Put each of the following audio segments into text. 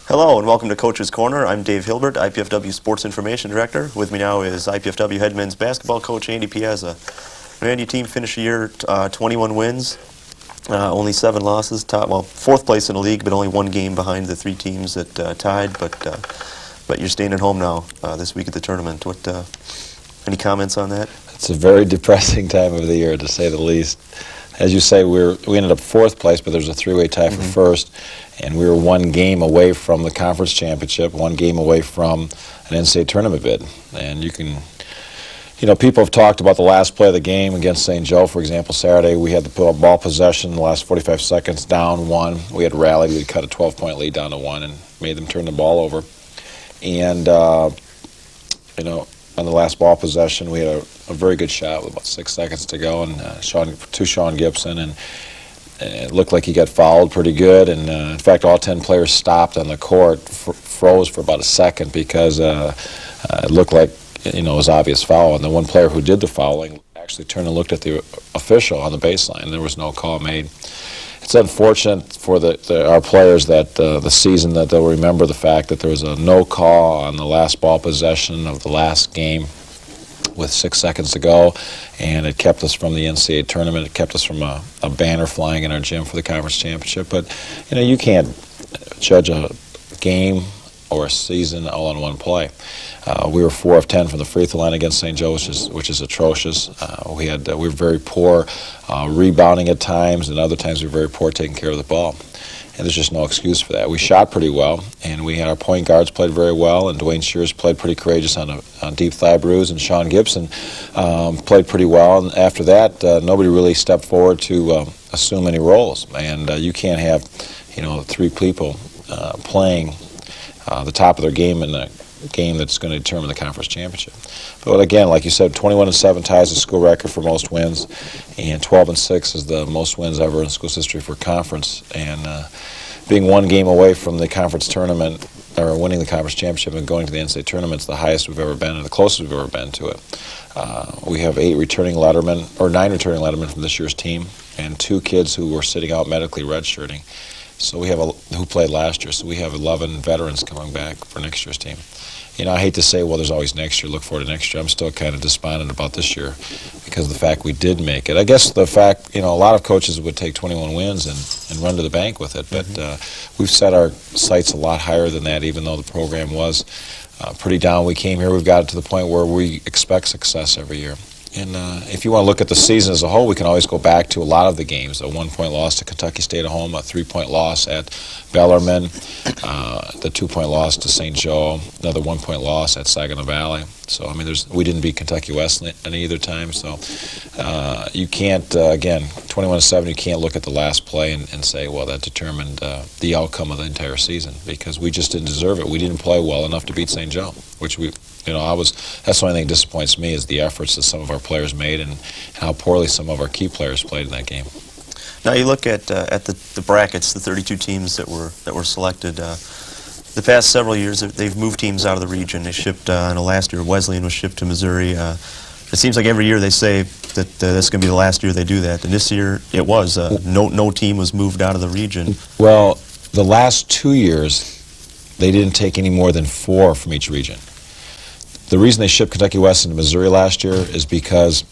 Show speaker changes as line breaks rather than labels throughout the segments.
Hello and welcome to Coach's Corner. I'm Dave Hilbert, IPFW Sports Information Director. With me now is IPFW head men's basketball coach Andy Piazza. Randy, your team finished the year 21 wins, only 7 losses. Fourth place in the league, but only 1 game behind the 3 teams that tied. But you're staying at home now this week at the tournament. Any comments on that?
It's a very depressing time of the year, to say the least. As you say, we ended up 4th place, but there's a 3-way tie for first, and we were 1 game away from the conference championship, 1 game away from an NCAA tournament bid. And people have talked about the last play of the game against St. Joe, for example. Saturday, we had the ball possession in the last 45 seconds, down 1. We had rallied, we had cut a 12-point lead down to 1 and made them turn the ball over. And, on the last ball possession, we had a very good shot with about 6 seconds to go, and Sean Gibson, and it looked like he got fouled pretty good. And in fact, all 10 players stopped on the court, froze for about a second because it looked like it was obvious foul. And the one player who did the fouling actually turned and looked at the official on the baseline. There was no call made. It's unfortunate for our players that the season that they'll remember the fact that there was a no call on the last ball possession of the last game with 6 seconds to go, and it kept us from the NCAA tournament. It kept us from a banner flying in our gym for the conference championship. But you can't judge a game or a season all in one play. We were 4 of 10 from the free throw line against St. Joe, which is atrocious. We were very poor rebounding at times, and other times we were very poor taking care of the ball. And there's just no excuse for that. We shot pretty well, and we had our point guards played very well, and Dwayne Shears played pretty courageous on deep thigh bruise, and Sean Gibson played pretty well. And after that, nobody really stepped forward to assume any roles. And you can't have 3 people playing the top of their game in a game that's going to determine the conference championship. But again, like you said, 21-7 ties the school record for most wins, and 12-6 is the most wins ever in school's history for conference. And being 1 game away from the conference tournament, or winning the conference championship and going to the NCAA tournament, is the highest we've ever been and the closest we've ever been to it. We have 9 returning lettermen from this year's team, and 2 kids who were sitting out medically redshirting. So we have who played last year. So we have 11 veterans coming back for next year's team. I hate to say, well, there's always next year. Look forward to next year. I'm still kind of despondent about this year because of the fact we did make it. I guess the fact, a lot of coaches would take 21 wins and run to the bank with it. But we've set our sights a lot higher than that, even though the program was pretty down. We came here. We've got it to the point where we expect success every year. And if you want to look at the season as a whole, we can always go back to a lot of the games. A 1-point loss to Kentucky State at home, a 3-point loss at Bellarmine, the 2-point loss to St. Joe, another 1-point loss at Saginaw Valley. So, we didn't beat Kentucky West in either time. So you can't, again, 21-7, you can't look at the last play and say, well, that determined the outcome of the entire season, because we just didn't deserve it. We didn't play well enough to beat St. Joe, which that's the only thing that disappoints me, is the efforts that some of our players made and how poorly some of our key players played in that game.
Now you look at the brackets, the 32 teams that were selected. The past several years, they've moved teams out of the region. They shipped. Last year Wesleyan was shipped to Missouri. It seems like every year they say that that's going to be the last year they do that, and this year it was. No team was moved out of the region.
Well, the last 2 years, they didn't take any more than 4 from each region. The reason they shipped Kentucky West into Missouri last year is because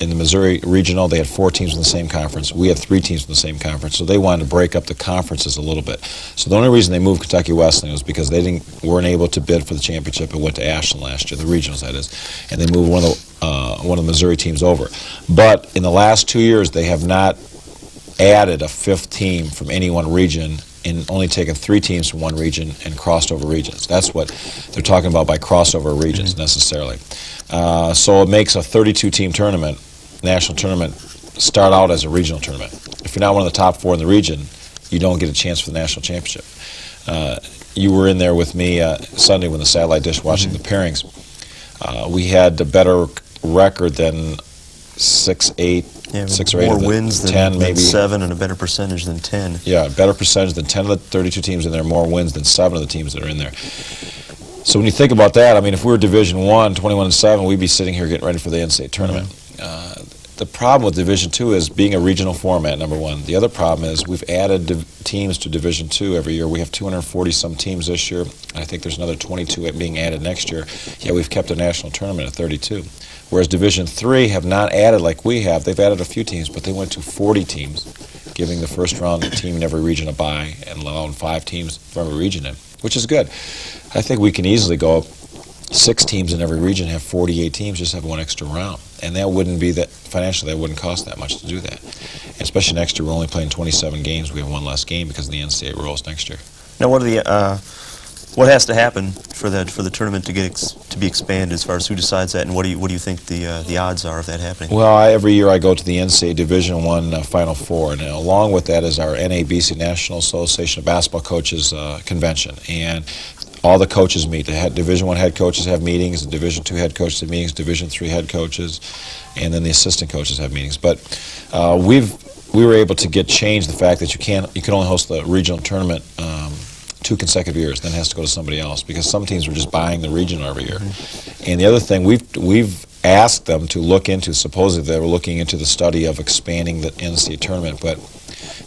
in the Missouri Regional, they had 4 teams in the same conference. We had 3 teams in the same conference, so they wanted to break up the conferences a little bit. So the only reason they moved Kentucky Wesleyan was because they weren't able to bid for the championship and went to Ashland last year, the regionals that is, and they moved one of the Missouri teams over. But in the last 2 years, they have not added a 5th team from any one region, and only taken 3 teams from one region and crossed over regions. That's what they're talking about by crossover regions, necessarily. So it makes a 32-team tournament, national tournament, start out as a regional tournament. If you're not one of the top 4 in the region, you don't get a chance for the national championship. You were in there with me Sunday when the satellite dish watching the pairings. We had a better record than 6-8.
Yeah,
6 or 8
more wins than
10, maybe
7, and a better percentage than 10.
Yeah, a better percentage than 10 of the 32 teams in there, more wins than 7 of the teams that are in there. So when you think about that, if we were Division I, 21-7, we'd be sitting here getting ready for the NCAA tournament. the problem with Division II is being a regional format, number one. The other problem is we've added teams to Division II every year. We have 240-some teams this year. I think there's another 22 being added next year. Yeah, we've kept a national tournament at 32. Whereas Division III have not added like we have. They've added a few teams, but they went to 40 teams, giving the first round team in every region a bye and allowing 5 teams from every region in, which is good. I think we can easily go 6 teams in every region, have 48 teams, just have one extra round. And that wouldn't be that, financially, that wouldn't cost that much to do that. And especially next year, we're only playing 27 games. We have one less game because of the NCAA rules next year.
Now, what has to happen for the tournament to be expanded as far as who decides that, and what do you think the odds are of that happening?
Well, every year I go to the NCAA Division I Final Four, and along with that is our NABC, National Association of Basketball Coaches Convention. And all the coaches meet. The Division I head coaches have meetings, the Division II head coaches have meetings, Division III head coaches, and then the assistant coaches have meetings. But we were able to get changed the fact that you can only host the regional tournament 2 consecutive years, then it has to go to somebody else, because some teams were just buying the regional every year. And the other thing, we've asked them to look into, supposedly they were looking into the study of expanding the NCAA tournament, but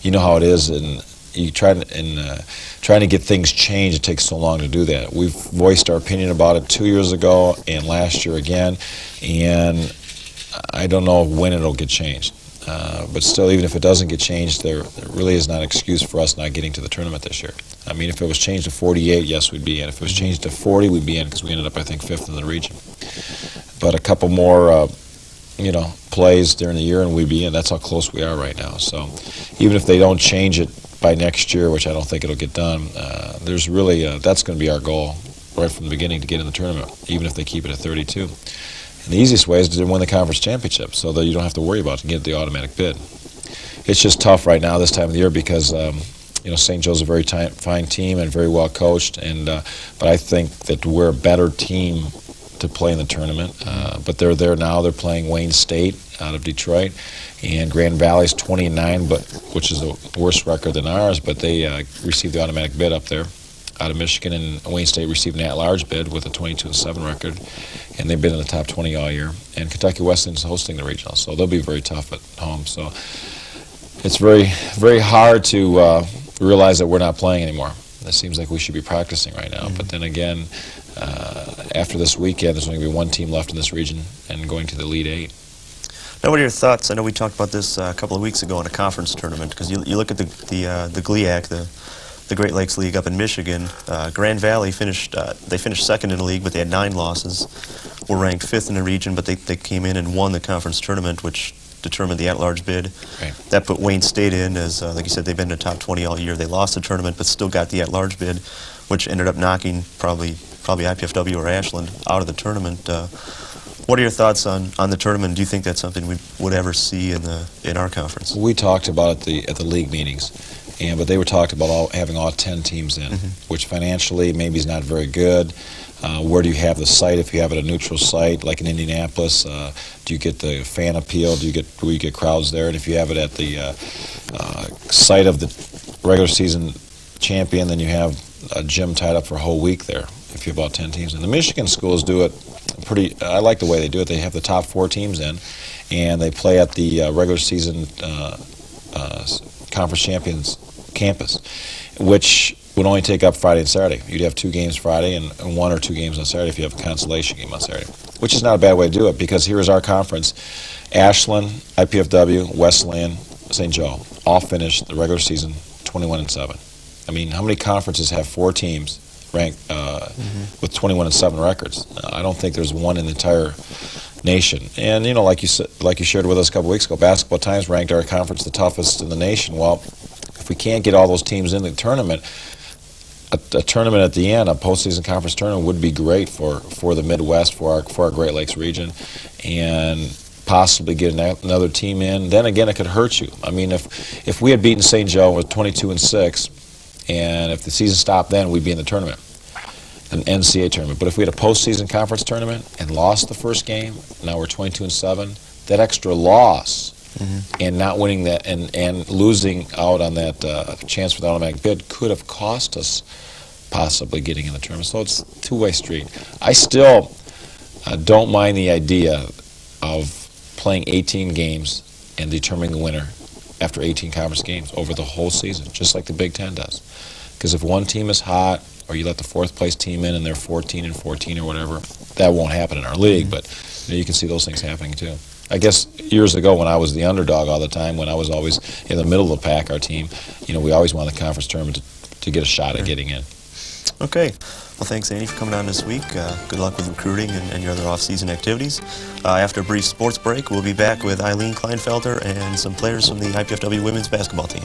you know how it is, and you trying to get things changed, it takes so long to do that. We've voiced our opinion about it 2 years ago and last year again, and I don't know when it'll get changed. But still, even if it doesn't get changed, there really is not an excuse for us not getting to the tournament this year. I mean, if it was changed to 48, yes, we'd be in. If it was changed to 40, we'd be in, because we ended up, I think, 5th in the region. But a couple more, plays during the year, and we'd be in. That's how close we are right now. So even if they don't change it by next year, which I don't think it'll get done, there's really, that's going to be our goal right from the beginning, to get in the tournament, even if they keep it at 32. And the easiest way is to win the conference championship, so that you don't have to worry about it and get the automatic bid. It's just tough right now this time of the year, because St. Joe's a very fine team and very well coached, and but I think that we're a better team to play in the tournament. But they're there now. They're playing Wayne State out of Detroit, and Grand Valley's 20-9, which is a worse record than ours. But they received the automatic bid up there out of Michigan, and Wayne State received an at-large bid with a 22-7 record, and they've been in the top 20 all year. And Kentucky Wesleyan's hosting the regional, so they'll be very tough at home. So it's very, very hard to realize that we're not playing anymore. It seems like we should be practicing right now. But then again, after this weekend, there's only going to be one team left in this region and going to the Elite Eight.
Now, what are your thoughts? I know we talked about this a couple of weeks ago in a conference tournament, because you look at the GLIAC, the Great Lakes League up in Michigan. Grand Valley finished 2nd in the league, but they had 9 losses. Were ranked 5th in the region, but they came in and won the conference tournament, which determined the at-large bid. Right. That put Wayne State in, as like you said, they've been in the top 20 all year. They lost the tournament, but still got the at-large bid, which ended up knocking probably IPFW or Ashland out of the tournament. What are your thoughts on the tournament? Do you think that's something we would ever see in our conference?
We talked about it at the league meetings, but they were talked about having all 10 teams in, which financially maybe is not very good. Where do you have the site? If you have it a neutral site like in Indianapolis, do you get the fan appeal? Do you get crowds there? And if you have it at the site of the regular season champion, then you have a gym tied up for a whole week there. If you have about 10 teams, and the Michigan schools do it pretty. I like the way they do it. They have the top 4 teams in, and they play at the regular season conference champions campus, which would only take up Friday and Saturday. You'd have 2 games Friday and 1 or 2 games on Saturday if you have a consolation game on Saturday, which is not a bad way to do it, because here is our conference. Ashland, IPFW, Wesleyan, St. Joe all finished the regular season 21-7. I mean, how many conferences have 4 teams ranked with 21-7 records? I don't think there's one in the entire nation. And like you shared with us a couple weeks ago, Basketball Times ranked our conference the toughest in the nation. Well, if we can't get all those teams in the tournament, a tournament at the end, a postseason conference tournament, would be great for the Midwest, for our Great Lakes region, and possibly get another team in. Then again, it could hurt you. I mean, if we had beaten St. Joe with 22-6, and if the season stopped then, we'd be in the tournament, an NCAA tournament. But if we had a postseason conference tournament and lost the first game, now we're 22-7, that extra loss and not winning that and losing out on that chance for the automatic bid could have cost us possibly getting in the tournament. So it's a two-way street. I still don't mind the idea of playing 18 games and determining the winner after 18 conference games over the whole season, just like the Big Ten does. Because if one team is hot, or you let the fourth place team in and they're 14-14 or whatever, that won't happen in our league, but you can see those things happening too. I guess years ago when I was the underdog all the time, when I was always in the middle of the pack, our team, we always won the conference tournament to get a shot at getting in.
Okay. Well, thanks, Andy, for coming on this week. Good luck with recruiting and your other off-season activities. After a brief sports break, we'll be back with Eileen Kleinfelder and some players from the IPFW women's basketball team.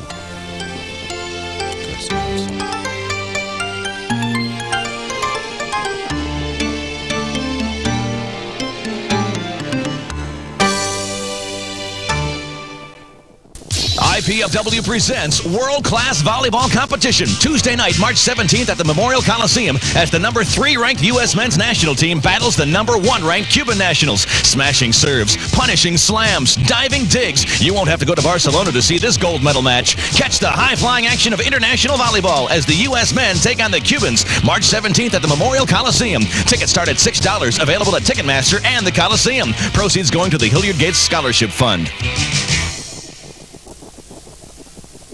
IPFW presents World-Class Volleyball Competition Tuesday night, March 17th at the Memorial Coliseum as the number 3 ranked U.S. men's national team battles the number 1 ranked Cuban nationals. Smashing serves, punishing slams, diving digs. You won't have to go to Barcelona to see this gold medal match. Catch the high-flying action of international volleyball as the U.S. men take on the Cubans March 17th at the Memorial Coliseum. Tickets start at $6, available at Ticketmaster and the Coliseum. Proceeds going to the Hilliard Gates Scholarship Fund.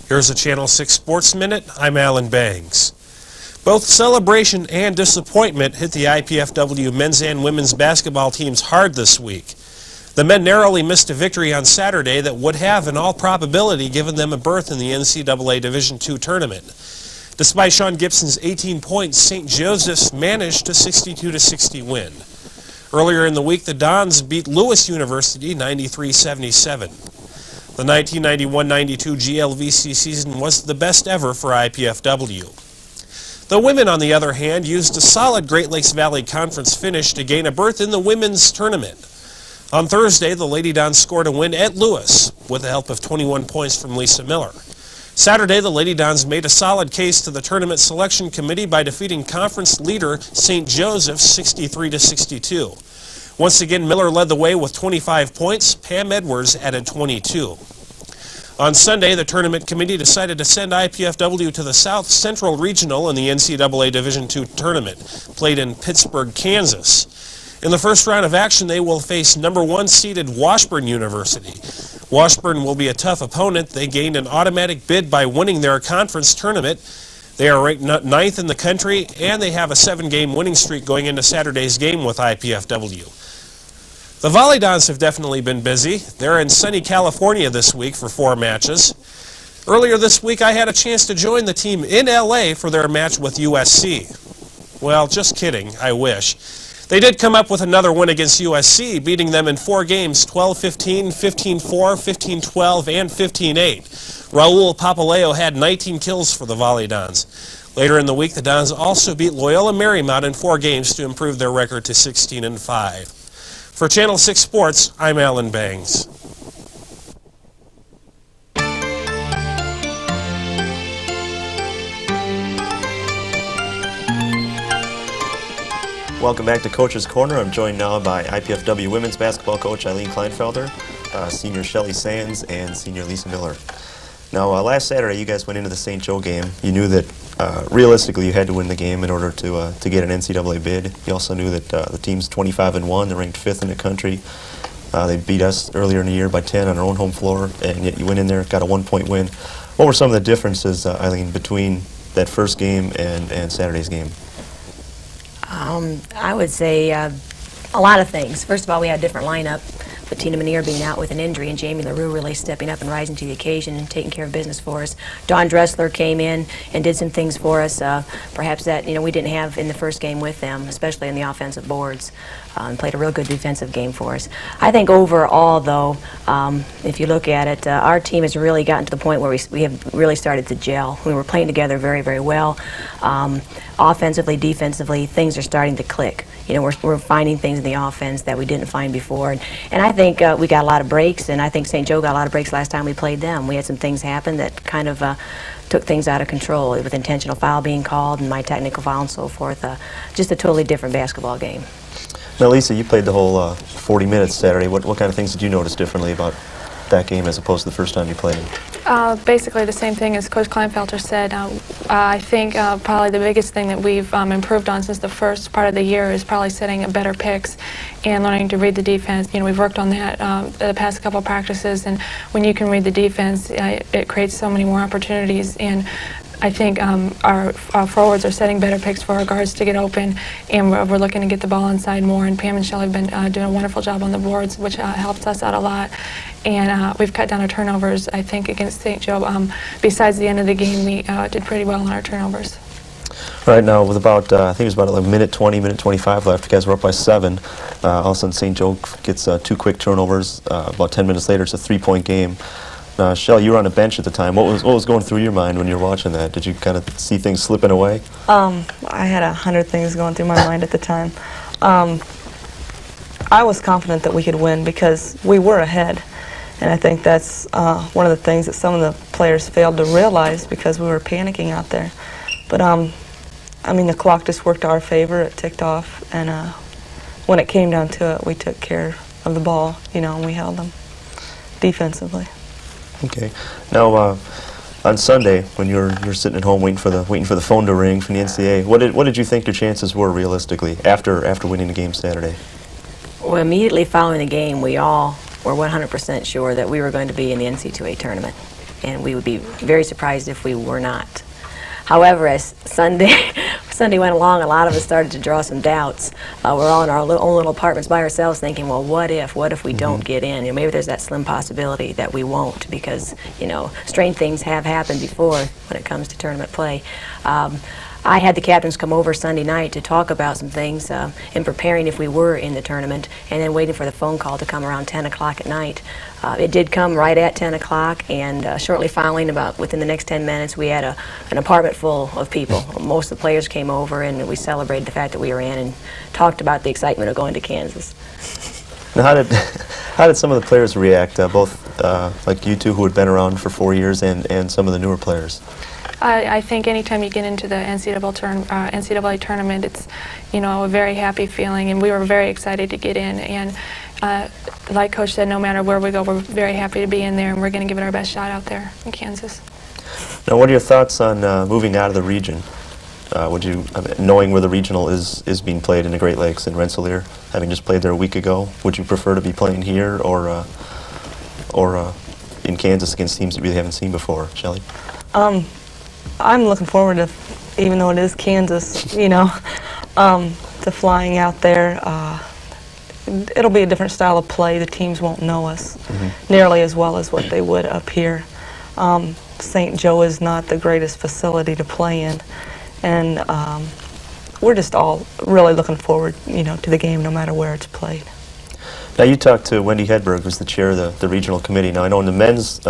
Here's a Channel 6 Sports Minute. I'm Alan Bangs. Both celebration and disappointment hit the IPFW men's and women's basketball teams hard this week. The men narrowly missed a victory on Saturday that would have, in all probability, given them a berth in the NCAA Division II tournament. Despite Sean Gibson's 18 points, St. Joseph's managed a 62-60 win. Earlier in the week, the Dons beat Lewis University 93-77. The 1991-92 GLVC season was the best ever for IPFW. The women, on the other hand, used a solid Great Lakes Valley Conference finish to gain a berth in the women's tournament. On Thursday, the Lady Dons scored a win at Lewis with the help of 21 points from Lisa Miller. Saturday, the Lady Dons made a solid case to the tournament selection committee by defeating conference leader St. Joseph's 63-62. Once again, Miller led the way with 25 points. Pam Edwards added 22. On Sunday, the tournament committee decided to send IPFW to the South Central Regional in the NCAA Division II tournament, played in Pittsburgh, Kansas. In the first round of action, they will face number 1 seeded Washburn University. Washburn will be a tough opponent. They gained an automatic bid by winning their conference tournament. They are ranked 9th in the country, and they have a 7-game winning streak going into Saturday's game with IPFW. The Volley Dons have definitely been busy. They're in sunny California this week for 4 matches. Earlier this week, I had a chance to join the team in LA for their match with USC. Well, just kidding, I wish. They did come up with another win against USC, beating them in 4 games, 12-15, 15-4, 15-12, and 15-8. Raul Papaleo had 19 kills for the Volley Dons. Later in the week, the Dons also beat Loyola Marymount in 4 games to improve their record to 16-5. For Channel 6 Sports, I'm Alan Bangs.
Welcome back to Coach's Corner. I'm joined now by IPFW women's basketball coach Eileen Kleinfelder, senior Shelly Sands, and senior Lisa Miller. Now, last Saturday, you guys went into the St. Joe game. You knew that realistically you had to win the game in order to get an NCAA bid. You also knew that the team's 25-1. They're ranked 5th in the country. They beat us earlier in the year by 10 on our own home floor, and yet you went in there, got a 1-point win. What were some of the differences, Eileen, between that first game and Saturday's game?
I would say a lot of things. First of all, we had a different lineup. But Tina Manier being out with an injury and Jamie LaRue really stepping up and rising to the occasion and taking care of business for us. Dawn Dressler came in and did some things for us, perhaps that we didn't have in the first game with them, especially in the offensive boards, and played a real good defensive game for us. I think overall, though, if you look at it, our team has really gotten to the point where we have really started to gel. We were playing together very, very well. Offensively, defensively, things are starting to click. We're finding things in the offense that we didn't find before. And I think we got a lot of breaks, and I think St. Joe got a lot of breaks last time we played them. We had some things happen that kind of took things out of control with intentional foul being called and my technical foul and so forth. Just a totally different basketball game.
Now, Lisa, you played the whole 40 minutes Saturday. What kind of things did you notice differently about that game as opposed to the first time you played him?
Basically the same thing as Coach Kleinfelter said. I think probably the biggest thing that we've improved on since the first part of the year is probably setting better picks and learning to read the defense. You know, we've worked on that the past couple of practices, and when you can read the defense, it creates so many more opportunities. And I think our forwards are setting better picks for our guards to get open, and we're looking to get the ball inside more. And Pam and Shelley have been doing a wonderful job on the boards, which helps us out a lot. And we've cut down our turnovers, I think, against St. Joe. Besides the end of the game, we did pretty well on our turnovers.
Right now, with about, I think it was about like minute 20, minute 25 left, you guys were up by 7. All of a sudden, St. Joe gets 2 quick turnovers. About 10 minutes later, it's a 3-point game. Shelley, you were on the bench at the time. What was going through your mind when you were watching that? Did you kind of see things slipping away?
I had 100 things going through my mind at the time. I was confident that we could win because we were ahead. And I think that's one of the things that some of the players failed to realize because we were panicking out there. But, I mean, the clock just worked our favor. It ticked off. And when it came down to it, we took care of the ball, you know, and we held them defensively.
Okay. Now, on Sunday, when you're sitting at home waiting for the phone to ring from the NCAA, what did you think your chances were realistically after winning the game Saturday?
Well, immediately following the game, we all were 100% sure that we were going to be in the NCAA tournament, and we would be very surprised if we were not. However, as Sunday went along, a lot of us started to draw some doubts. We're all in our own little apartments by ourselves thinking, well, what if we don't get in? You know, maybe there's that slim possibility that we won't because, you know, strange things have happened before when it comes to tournament play. I had the captains come over Sunday night to talk about some things in preparing if we were in the tournament, and then waiting for the phone call to come around 10 o'clock at night. It did come right at 10 o'clock, and shortly following, about within the next 10 minutes, we had an apartment full of people. Most of the players came over, and we celebrated the fact that we were in and talked about the excitement of going to Kansas.
Now, how did some of the players react, both like you two who had been around for 4 years and some of the newer players?
I think anytime you get into the NCAA tournament, it's, you know, a very happy feeling, and we were very excited to get in. And like Coach said, no matter where we go, we're very happy to be in there, and we're going to give it our best shot out there in Kansas.
Now, what are your thoughts on moving out of the region? Would you, knowing where the regional is being played in the Great Lakes in Rensselaer, having just played there a week ago, would you prefer to be playing here or in Kansas against teams that we haven't seen before, Shelley?
I'm looking forward to, even though it is Kansas, you know, to flying out there. It'll be a different style of play. The teams won't know us nearly as well as what they would up here. St. Joe is not the greatest facility to play in, and we're just all really looking forward, you know, to the game no matter where it's played.
Now, you talked to Wendy Hedberg, who's the chair of the regional committee. Now, I know in the men's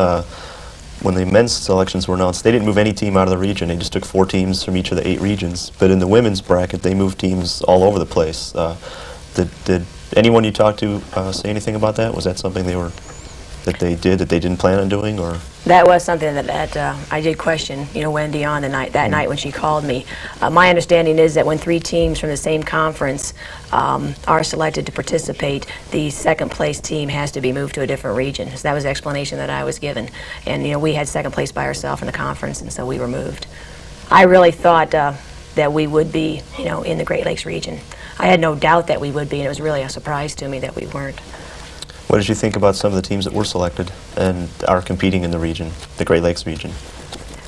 when the men's selections were announced, they didn't move any team out of the region. They just took 4 teams from each of the 8 regions. But in the women's bracket, they moved teams all over the place. Did anyone you talked to say anything about that? Was that something that they didn't plan on doing, or?
That was something that I did question, you know, Wendy on that night when she called me. My understanding is that when 3 teams from the same conference are selected to participate, the second place team has to be moved to a different region. So that was the explanation that I was given. And, you know, we had second place by ourselves in the conference, and so we were moved. I really thought that we would be, you know, in the Great Lakes region. I had no doubt that we would be, and it was really a surprise to me that we weren't.
What did you think about some of the teams that were selected and are competing in the region, the Great Lakes region?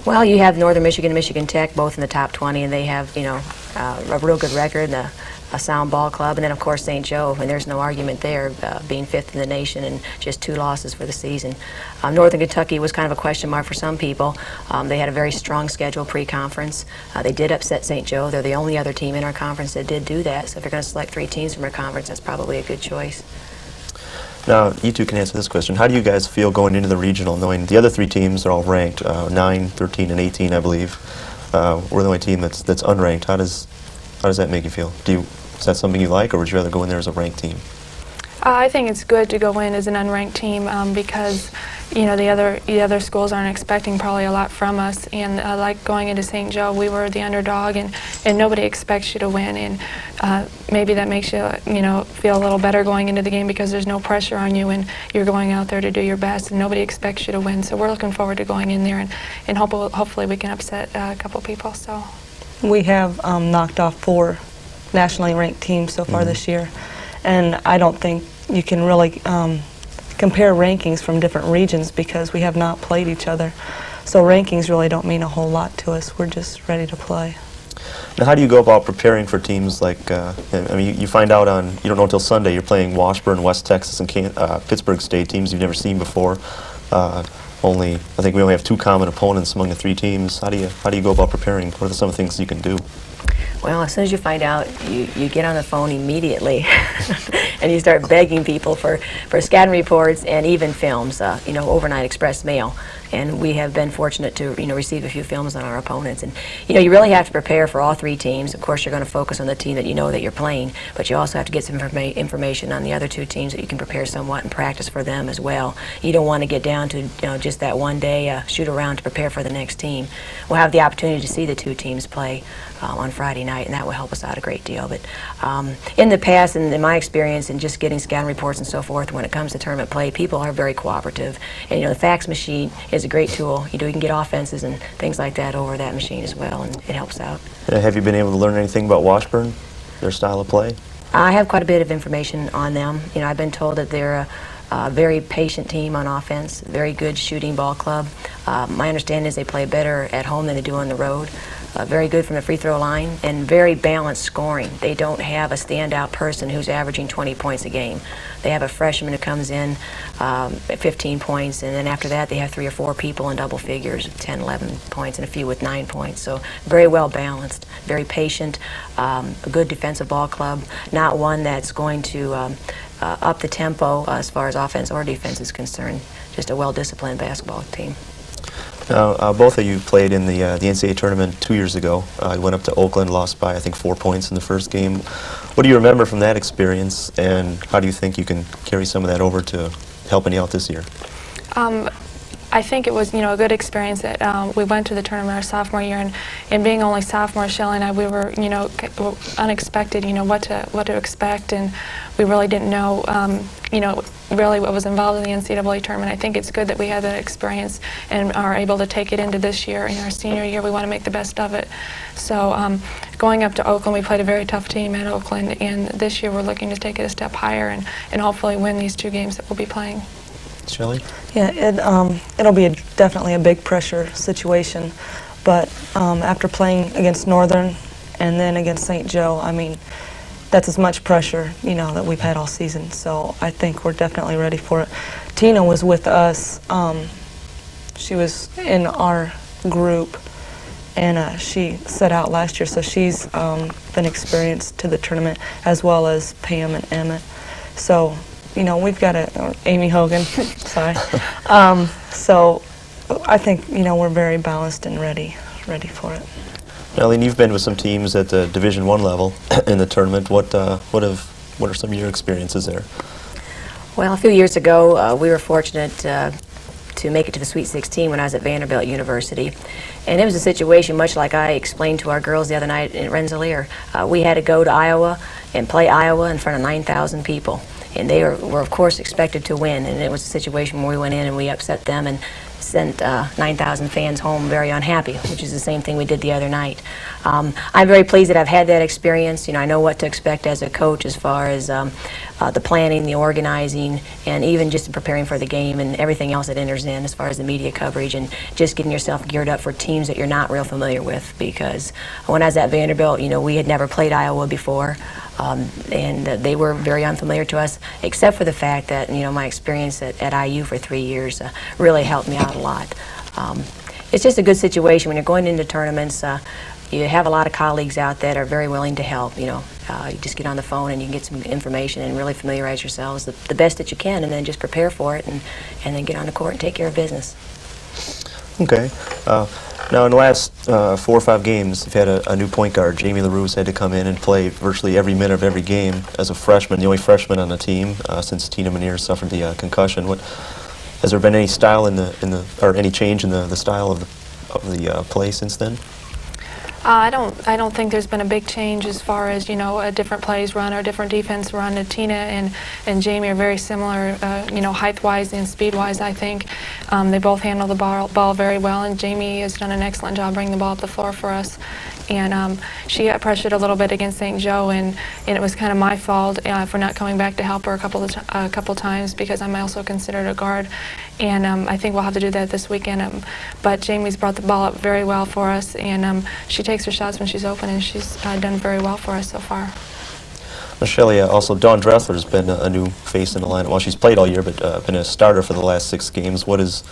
Well, you have Northern Michigan and Michigan Tech both in the top 20, and they have, you know, a real good record and a sound ball club. And then, of course, St. Joe, and there's no argument there, being 5th in the nation and just 2 losses for the season. Northern Kentucky was kind of a question mark for some people. They had a very strong schedule pre-conference. They did upset St. Joe. They're the only other team in our conference that did do that. So if you're going to select 3 teams from our conference, that's probably a good choice.
Now, you two can answer this question. How do you guys feel going into the regional, knowing the other 3 teams are all ranked, 9, 13, and 18, I believe? We're the only team that's unranked. How does that make you feel? Is that something you like, or would you rather go in there as a ranked team?
I think it's good to go in as an unranked team because, you know, the other schools aren't expecting probably a lot from us. And like going into St. Joe, we were the underdog, and nobody expects you to win. And maybe that makes you, you know, feel a little better going into the game because there's no pressure on you, and you're going out there to do your best, and nobody expects you to win. So we're looking forward to going in there, and hopefully we can upset a couple people. So
We have knocked off 4 nationally ranked teams so far this year, and I don't think you can really compare rankings from different regions because we have not played each other. So rankings really don't mean a whole lot to us. We're just ready to play.
Now, how do you go about preparing for teams like, I mean, you find out on, you don't know until Sunday, you're playing Washburn, West Texas, and Pittsburgh State, teams you've never seen before. I think we only have 2 common opponents among the 3 teams. How do you go about preparing? What are some of the things you can do?
Well, as soon as you find out, you get on the phone immediately and you start begging people for scouting reports and even films, you know, overnight express mail. And we have been fortunate to, you know, receive a few films on our opponents. And, you know, you really have to prepare for all 3 teams. Of course, you're going to focus on the team that you know that you're playing, but you also have to get some information on the other 2 teams that you can prepare somewhat and practice for them as well. You don't want to get down to, you know, just that one day shoot around to prepare for the next team. We'll have the opportunity to see the 2 teams play on Friday night, and that will help us out a great deal. But in the past, and in my experience, and just getting scouting reports and so forth, when it comes to tournament play, people are very cooperative. And, you know, the fax machine is a great tool. You know, you can get offenses and things like that over that machine as well, and it helps out.
Have you been able to learn anything about Washburn, their style of play?
I have quite a bit of information on them. You know, I've been told that they're a very patient team on offense, very good shooting ball club. My understanding is they play better at home than they do on the road. Very good from the free throw line, and very balanced scoring. They don't have a standout person who's averaging 20 points a game. They have a freshman who comes in at 15 points, and then after that they have 3 or 4 people in double figures, 10, 11 points, and a few with 9 points. So very well balanced, very patient, a good defensive ball club, not one that's going to up the tempo as far as offense or defense is concerned. Just a well-disciplined basketball team.
Now, both of you played in the NCAA tournament 2 years ago. You went up to Oakland, lost by, I think, 4 points in the first game. What do you remember from that experience, and how do you think you can carry some of that over to helping you out this year?
I think it was, you know, a good experience that we went to the tournament our sophomore year, and being only sophomores, Shelley and I, we were, you know, unexpected, you know, what to expect, and we really didn't know, you know, really what was involved in the NCAA tournament. I think it's good that we had that experience and are able to take it into this year. In our senior year, we want to make the best of it. So going up to Oakland, we played a very tough team at Oakland, and this year we're looking to take it a step higher and hopefully win these 2 games that we'll be playing.
Shelley?
Yeah, it'll be definitely a big pressure situation, but after playing against Northern and then against St. Joe, I mean, that's as much pressure, you know, that we've had all season. So I think we're definitely ready for it. Tina was with us. She was in our group, and she set out last year, so she's been experienced to the tournament, as well as Pam and Emmett. So, you know, we've got Amy Hogan, sorry. So I think, you know, we're very balanced and ready for it.
Eileen, you've been with some teams at the Division I level in the tournament. What are some of your experiences there?
Well, a few years ago, we were fortunate to make it to the Sweet 16 when I was at Vanderbilt University. And it was a situation much like I explained to our girls the other night in Rensselaer. We had to go to Iowa and play Iowa in front of 9,000 people. And they were, of course, expected to win. And it was a situation where we went in and we upset them and sent 9,000 fans home very unhappy, which is the same thing we did the other night. I'm very pleased that I've had that experience. You know, I know what to expect as a coach as far as the planning, the organizing, and even just preparing for the game and everything else that enters in as far as the media coverage and just getting yourself geared up for teams that you're not real familiar with. Because when I was at Vanderbilt, you know, we had never played Iowa before. And they were very unfamiliar to us, except for the fact that, you know, my experience at IU for 3 years really helped me out a lot. It's just a good situation when you're going into tournaments. You have a lot of colleagues out that are very willing to help. You know, you just get on the phone and you can get some information and really familiarize yourselves the best that you can, and then just prepare for it and then get on the court and take care of business.
Okay. Now, in the last 4 or 5 games, you've had a new point guard. Jamie LaRue's had to come in and play virtually every minute of every game as a freshman, the only freshman on the team since Tina Manier suffered the concussion. Has there been any style or any change in the style of the play since then?
I don't think there's been a big change as far as, you know, a different plays run or a different defense run. Tina and Jamie are very similar, you know, height-wise and speed-wise, I think. They both handle the ball very well, and Jamie has done an excellent job bringing the ball up the floor for us. And she got pressured a little bit against St. Joe, and it was kind of my fault for not coming back to help her a couple times, because I'm also considered a guard. And I think we'll have to do that this weekend. But Jamie's brought the ball up very well for us, and she takes her shots when she's open, and she's done very well for us so far.
Well, Shelley, also Dawn Dressler's been a new face in the lineup. Well, she's played all year, but been a starter for the last 6 games. What is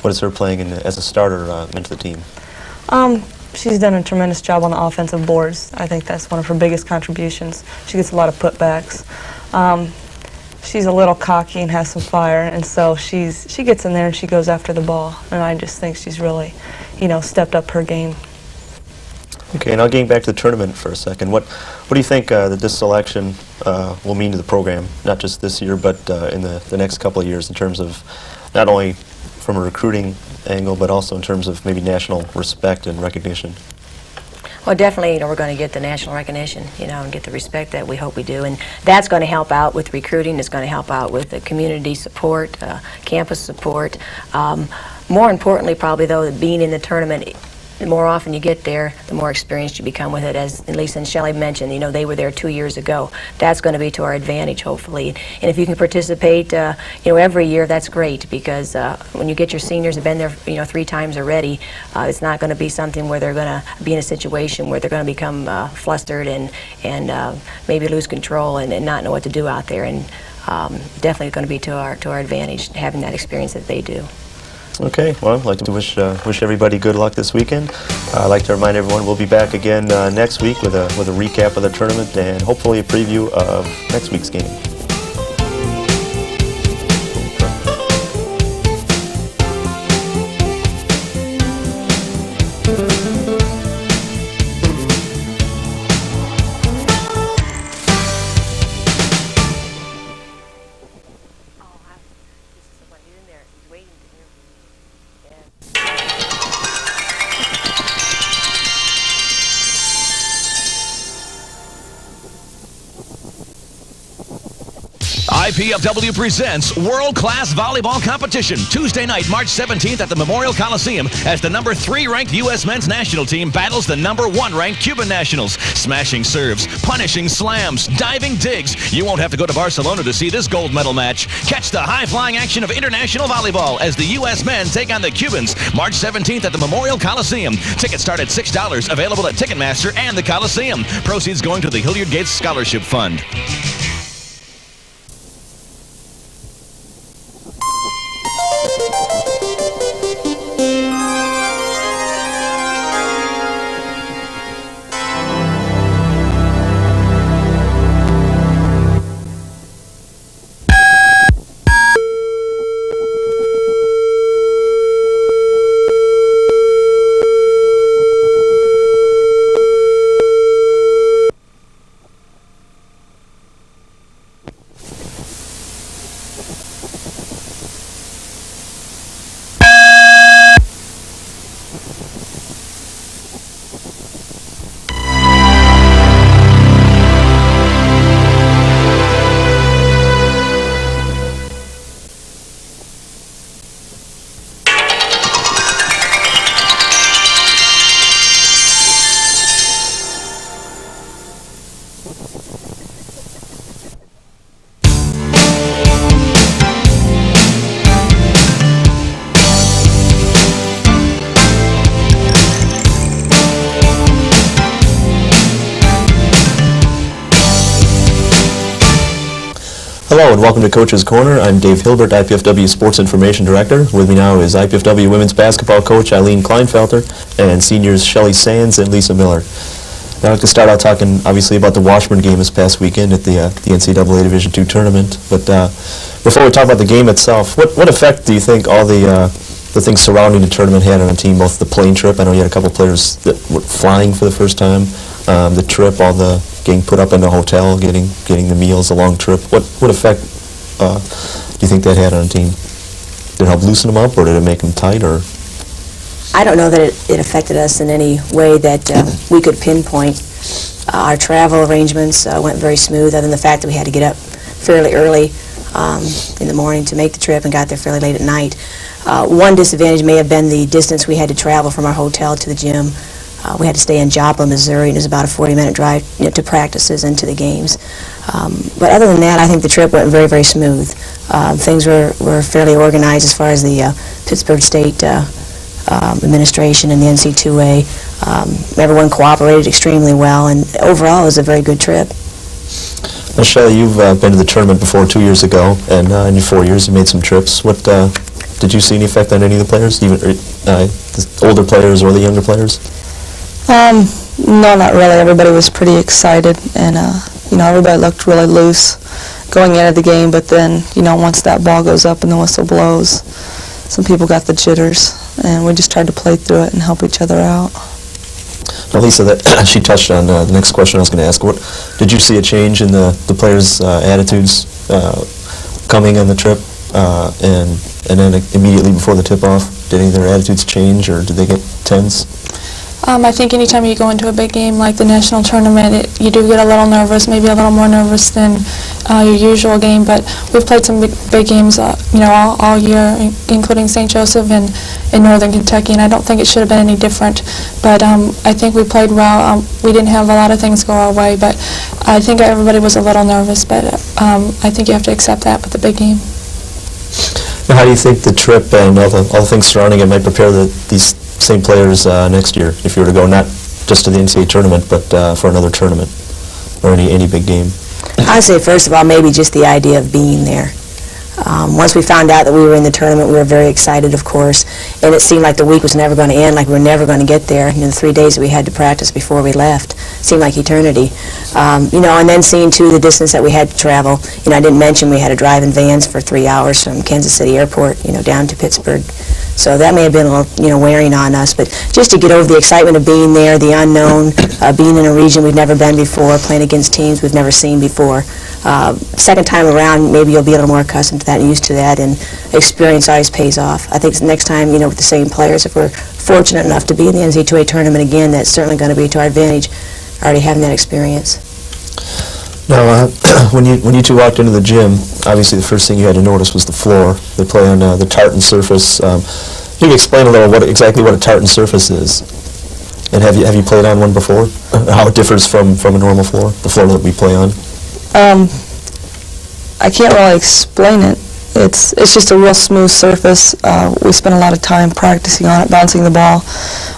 her playing as a starter meant to the team?
She's done a tremendous job on the offensive boards. I think that's one of her biggest contributions. She gets a lot of putbacks. She's a little cocky and has some fire, and so she gets in there and she goes after the ball. And I just think she's really, you know, stepped up her game.
Okay, now getting back to the tournament for a second, what do you think that this selection will mean to the program, not just this year, but in the next couple of years, in terms of not only from a recruiting angle, but also in terms of maybe national respect and recognition?
Well, definitely, you know, we're going to get the national recognition, you know, and get the respect that we hope we do, and that's going to help out with recruiting. It's going to help out with the community support, campus support. More importantly, probably though, being in the tournament, the more often you get there, the more experienced you become with it. As Lisa and Shelley mentioned, you know, they were there 2 years ago. That's going to be to our advantage, hopefully. And if you can participate, you know, every year, that's great, because when you get your seniors have been there, you know, 3 times already, it's not going to be something where they're going to be in a situation where they're going to become flustered and maybe lose control and not know what to do out there. And definitely going to be to our advantage having that experience that they do.
Okay, well, I'd like to wish everybody good luck this weekend. I'd like to remind everyone we'll be back again next week with a recap of the tournament and hopefully a preview of next week's game.
IPFW presents World-Class Volleyball Competition Tuesday night, March 17th at the Memorial Coliseum as the number 3 ranked U.S. men's national team battles the number 1 ranked Cuban nationals. Smashing serves, punishing slams, diving digs. You won't have to go to Barcelona to see this gold medal match. Catch the high-flying action of international volleyball as the U.S. men take on the Cubans March 17th at the Memorial Coliseum. Tickets start at $6, available at Ticketmaster and the Coliseum. Proceeds going to the Hilliard Gates Scholarship Fund.
Hello and welcome to Coach's Corner. I'm Dave Hilbert, IPFW Sports Information Director. With me now is IPFW Women's Basketball Coach Eileen Kleinfelter and seniors Shelley Sands and Lisa Miller. Now I'd like to start out talking obviously about the Washburn game this past weekend at the NCAA Division II tournament. But before we talk about the game itself, what effect do you think all the the things surrounding the tournament had on the team, both the plane trip, I know you had a couple players that were flying for the first time, the trip, all the getting put up in the hotel, getting the meals, the long trip. What effect do you think that had on the team? Did it help loosen them up, or did it make them tight, or?
I don't know that it affected us in any way that we could pinpoint. Our travel arrangements went very smooth, other than the fact that we had to get up fairly early in the morning to make the trip and got there fairly late at night. One disadvantage may have been the distance we had to travel from our hotel to the gym. We had to stay in Joplin, Missouri, and it was about a 40-minute drive to practices and to the games. But other than that, I think the trip went very, very smooth. Things were fairly organized as far as the Pittsburgh State administration and the NC2A. Everyone cooperated extremely well, and overall it was a very good trip.
Now, Shelley, you've been to the tournament before 2 years ago, and in your 4 years you made some trips. What did you see any effect on any of the players, even the older players or the younger players?
No, not really. Everybody was pretty excited, and everybody looked really loose going into the game. But then, once that ball goes up and the whistle blows, some people got the jitters, and we just tried to play through it and help each other out.
Now, Lisa, she touched on the next question I was going to ask. What did you see a change in the players' attitudes coming on the trip, and then immediately before the tip-off? Did any of their attitudes change, or did they get tense?
I think anytime you go into a big game like the national tournament, you do get a little nervous, maybe a little more nervous than your usual game. But we've played some big games, all year, including St. Joseph and in Northern Kentucky, and I don't think it should have been any different. But I think we played well. We didn't have a lot of things go our way, but I think everybody was a little nervous. But I think you have to accept that with the big game.
Now, how do you think the trip and all the things surrounding it might prepare these same players next year, if you were to go not just to the NCAA tournament, but for another tournament or any big game?
I'd say, first of all, maybe just the idea of being there. Once we found out that we were in the tournament, we were very excited, of course, and it seemed like the week was never going to end, like we were never going to get there. The 3 days that we had to practice before we left seemed like eternity. And then seeing, too, the distance that we had to travel. I didn't mention we had to drive in vans for 3 hours from Kansas City Airport, down to Pittsburgh. So that may have been a little, wearing on us, but just to get over the excitement of being there, the unknown, being in a region we've never been before, playing against teams we've never seen before. Second time around, maybe you'll be a little more accustomed to that and used to that, and experience always pays off. I think next time, with the same players, if we're fortunate enough to be in the NCAA tournament again, that's certainly going to be to our advantage, already having that experience.
Now, when you two walked into the gym, obviously the first thing you had to notice was the floor. They play on the tartan surface. Can you explain a little exactly what a tartan surface is? And have you played on one before? How it differs from a normal floor, the floor that we play on?
I can't really explain it. It's just a real smooth surface. We spend a lot of time practicing on it, bouncing the ball.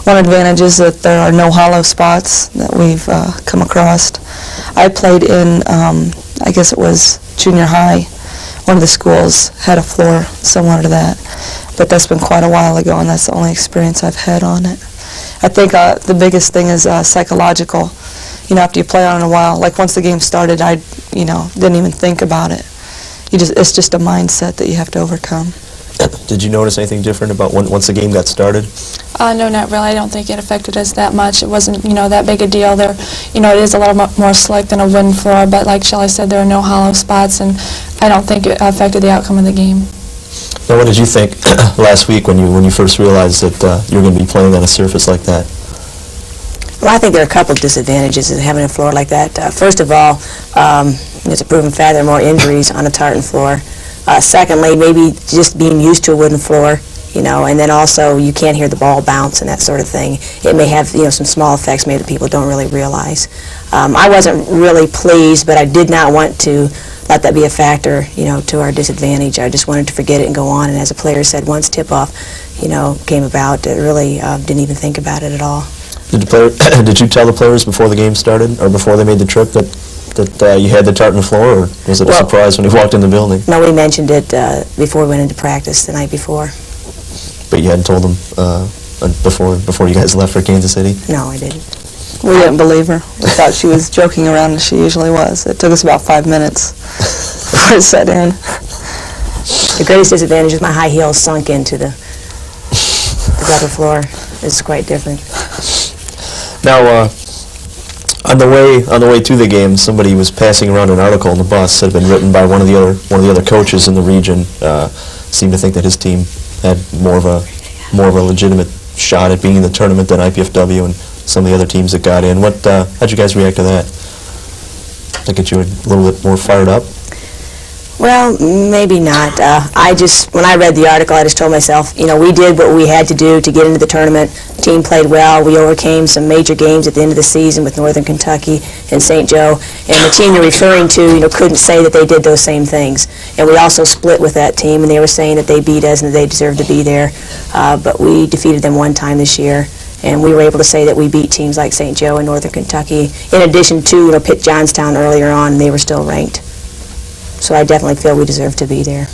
One advantage is that there are no hollow spots that we've come across. I played in, I guess it was junior high. One of the schools had a floor similar to that, but that's been quite a while ago, and that's the only experience I've had on it. I think the biggest thing is psychological. After you play on it a while, like once the game started, I, didn't even think about it. It's just a mindset that you have to overcome.
Did you notice anything different about once the game got started?
No, not really. I don't think it affected us that much. It wasn't, that big a deal. There, it is a little more slick than a wooden floor, but like Shelley said, there are no hollow spots, and I don't think it affected the outcome of the game.
Now, what did you think last week when you first realized that you were going to be playing on a surface like that?
Well, I think there are a couple of disadvantages of having a floor like that. First of all, it's a proven fact there are more injuries on a tartan floor. Secondly, maybe just being used to a wooden floor, and then also you can't hear the ball bounce and that sort of thing. It may have, some small effects maybe that people don't really realize. I wasn't really pleased, but I did not want to let that be a factor, to our disadvantage. I just wanted to forget it and go on. And as a player said, once tip-off, came about, I really didn't even think about it at all.
Did you tell the players before the game started, or before they made the trip, that you had the tartan floor, or was it a surprise when you walked in the building?
No, we mentioned it before we went into practice the night before.
But you hadn't told them before you guys left for Kansas City?
No, I didn't.
We didn't believe her. We thought she was joking around, as she usually was. It took us about 5 minutes before it set in.
The greatest disadvantage is my high heels sunk into the the upper floor is quite different.
Now, on the way to the game, somebody was passing around an article on the bus that had been written by one of the other coaches in the region. Seemed to think that his team had more of a legitimate shot at being in the tournament than IPFW and some of the other teams that got in. How'd you guys react to that? Did it get you a little bit more fired up?
Well, maybe not. When I read the article, I just told myself, we did what we had to do to get into the tournament. The team played well. We overcame some major games at the end of the season with Northern Kentucky and St. Joe. And the team you're referring to, couldn't say that they did those same things. And we also split with that team, and they were saying that they beat us and that they deserved to be there. But we defeated them one time this year. And we were able to say that we beat teams like St. Joe and Northern Kentucky, in addition to Pitt Johnstown earlier on, and they were still ranked. So I definitely feel we deserve to be there.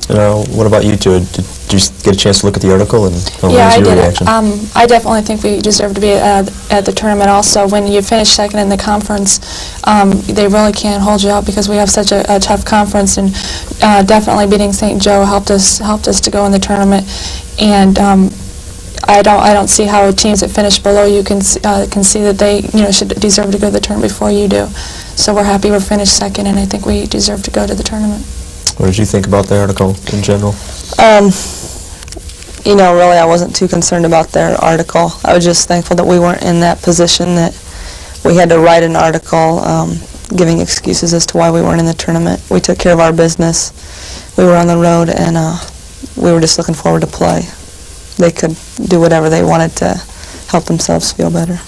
What about you two? Did you get a chance to look at the article, and what was your reaction?
I definitely think we deserve to be at the tournament also. When you finish second in the conference, they really can't hold you out because we have such a tough conference, and definitely beating St. Joe helped us to go in the tournament. And I don't see how teams that finish below you can see that they should deserve to go to the tournament before you do. So we're happy we're finished second, and I think we deserve to go to the tournament.
What did you think about the article in general?
Really I wasn't too concerned about their article. I was just thankful that we weren't in that position, that we had to write an article giving excuses as to why we weren't in the tournament. We took care of our business. We were on the road, and we were just looking forward to play. They could do whatever they wanted to help themselves feel better.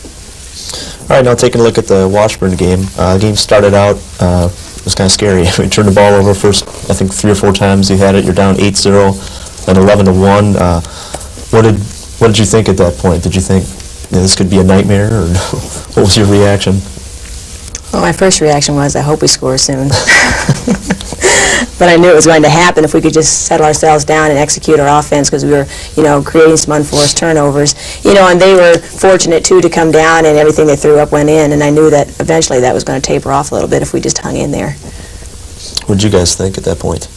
All right, now taking a look at the Washburn game. The game started out, it was kind of scary. We turned the ball over first, I think, 3 or 4 times you had it. You're down 8-0, then 11-1. What did you think at that point? Did you think this could be a nightmare, or what was your reaction?
Well, my first reaction was, I hope we score soon. But I knew it was going to happen if we could just settle ourselves down and execute our offense, because we were, creating some unforced turnovers. And they were fortunate, too, to come down, and everything they threw up went in, and I knew that eventually that was going to taper off a little bit if we just hung in there.
What did you guys think at that point?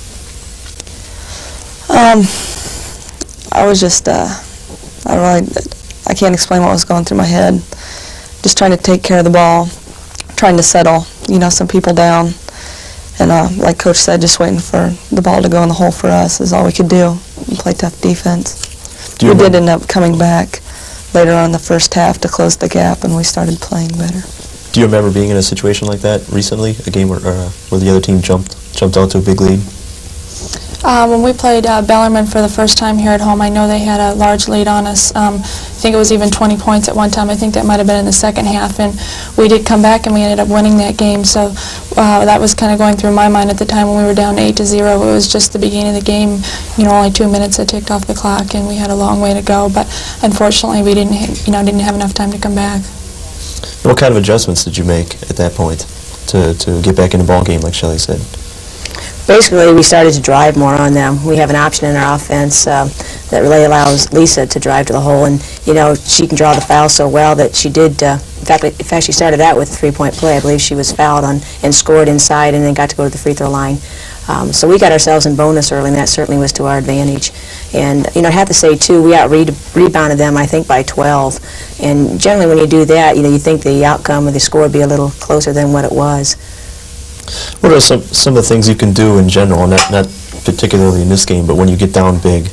I was just, I can't explain what was going through my head. Just trying to take care of the ball, trying to settle, some people down. And like Coach said, just waiting for the ball to go in the hole for us is all we could do, and play tough defense. We did end up coming back later on in the first half to close the gap, and we started playing better.
Do you remember being in a situation like that recently, a game where the other team jumped out to a big lead?
When we played Bellarmine for the first time here at home, I know they had a large lead on us. I think it was even 20 points at one time. I think that might have been in the second half, and we did come back and we ended up winning that game. So that was kind of going through my mind at the time when we were down 8-0. It was just the beginning of the game, only 2 minutes that ticked off the clock, and we had a long way to go. But unfortunately, we didn't have enough time to come back.
What kind of adjustments did you make at that point to get back in the ball game, like Shelley said?
Basically, we started to drive more on them. We have an option in our offense that really allows Lisa to drive to the hole, and she can draw the foul so well that she did. In fact, she started out with a 3-point play. I believe she was fouled on and scored inside, and then got to go to the free throw line. So we got ourselves in bonus early, and that certainly was to our advantage. And I have to say too, we rebounded them, I think, by 12. And generally, when you do that, you think the outcome of the score would be a little closer than what it was.
What are some of the things you can do in general, not particularly in this game, but when you get down big?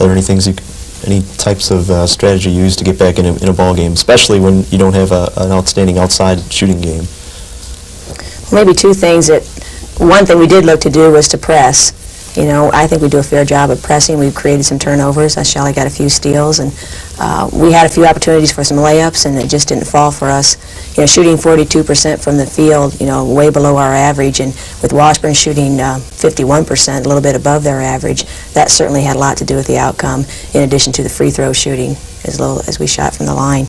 Are there any types of strategy you use to get back in a ball game, especially when you don't have an outstanding outside shooting game?
Maybe 2 things. One thing we did look to do was to press. I think we do a fair job of pressing. We've created some turnovers. Shelley got a few steals, and we had a few opportunities for some layups, and it just didn't fall for us. Shooting 42% from the field, way below our average, and with Washburn shooting 51%, a little bit above their average, that certainly had a lot to do with the outcome, in addition to the free throw shooting as low as we shot from the line.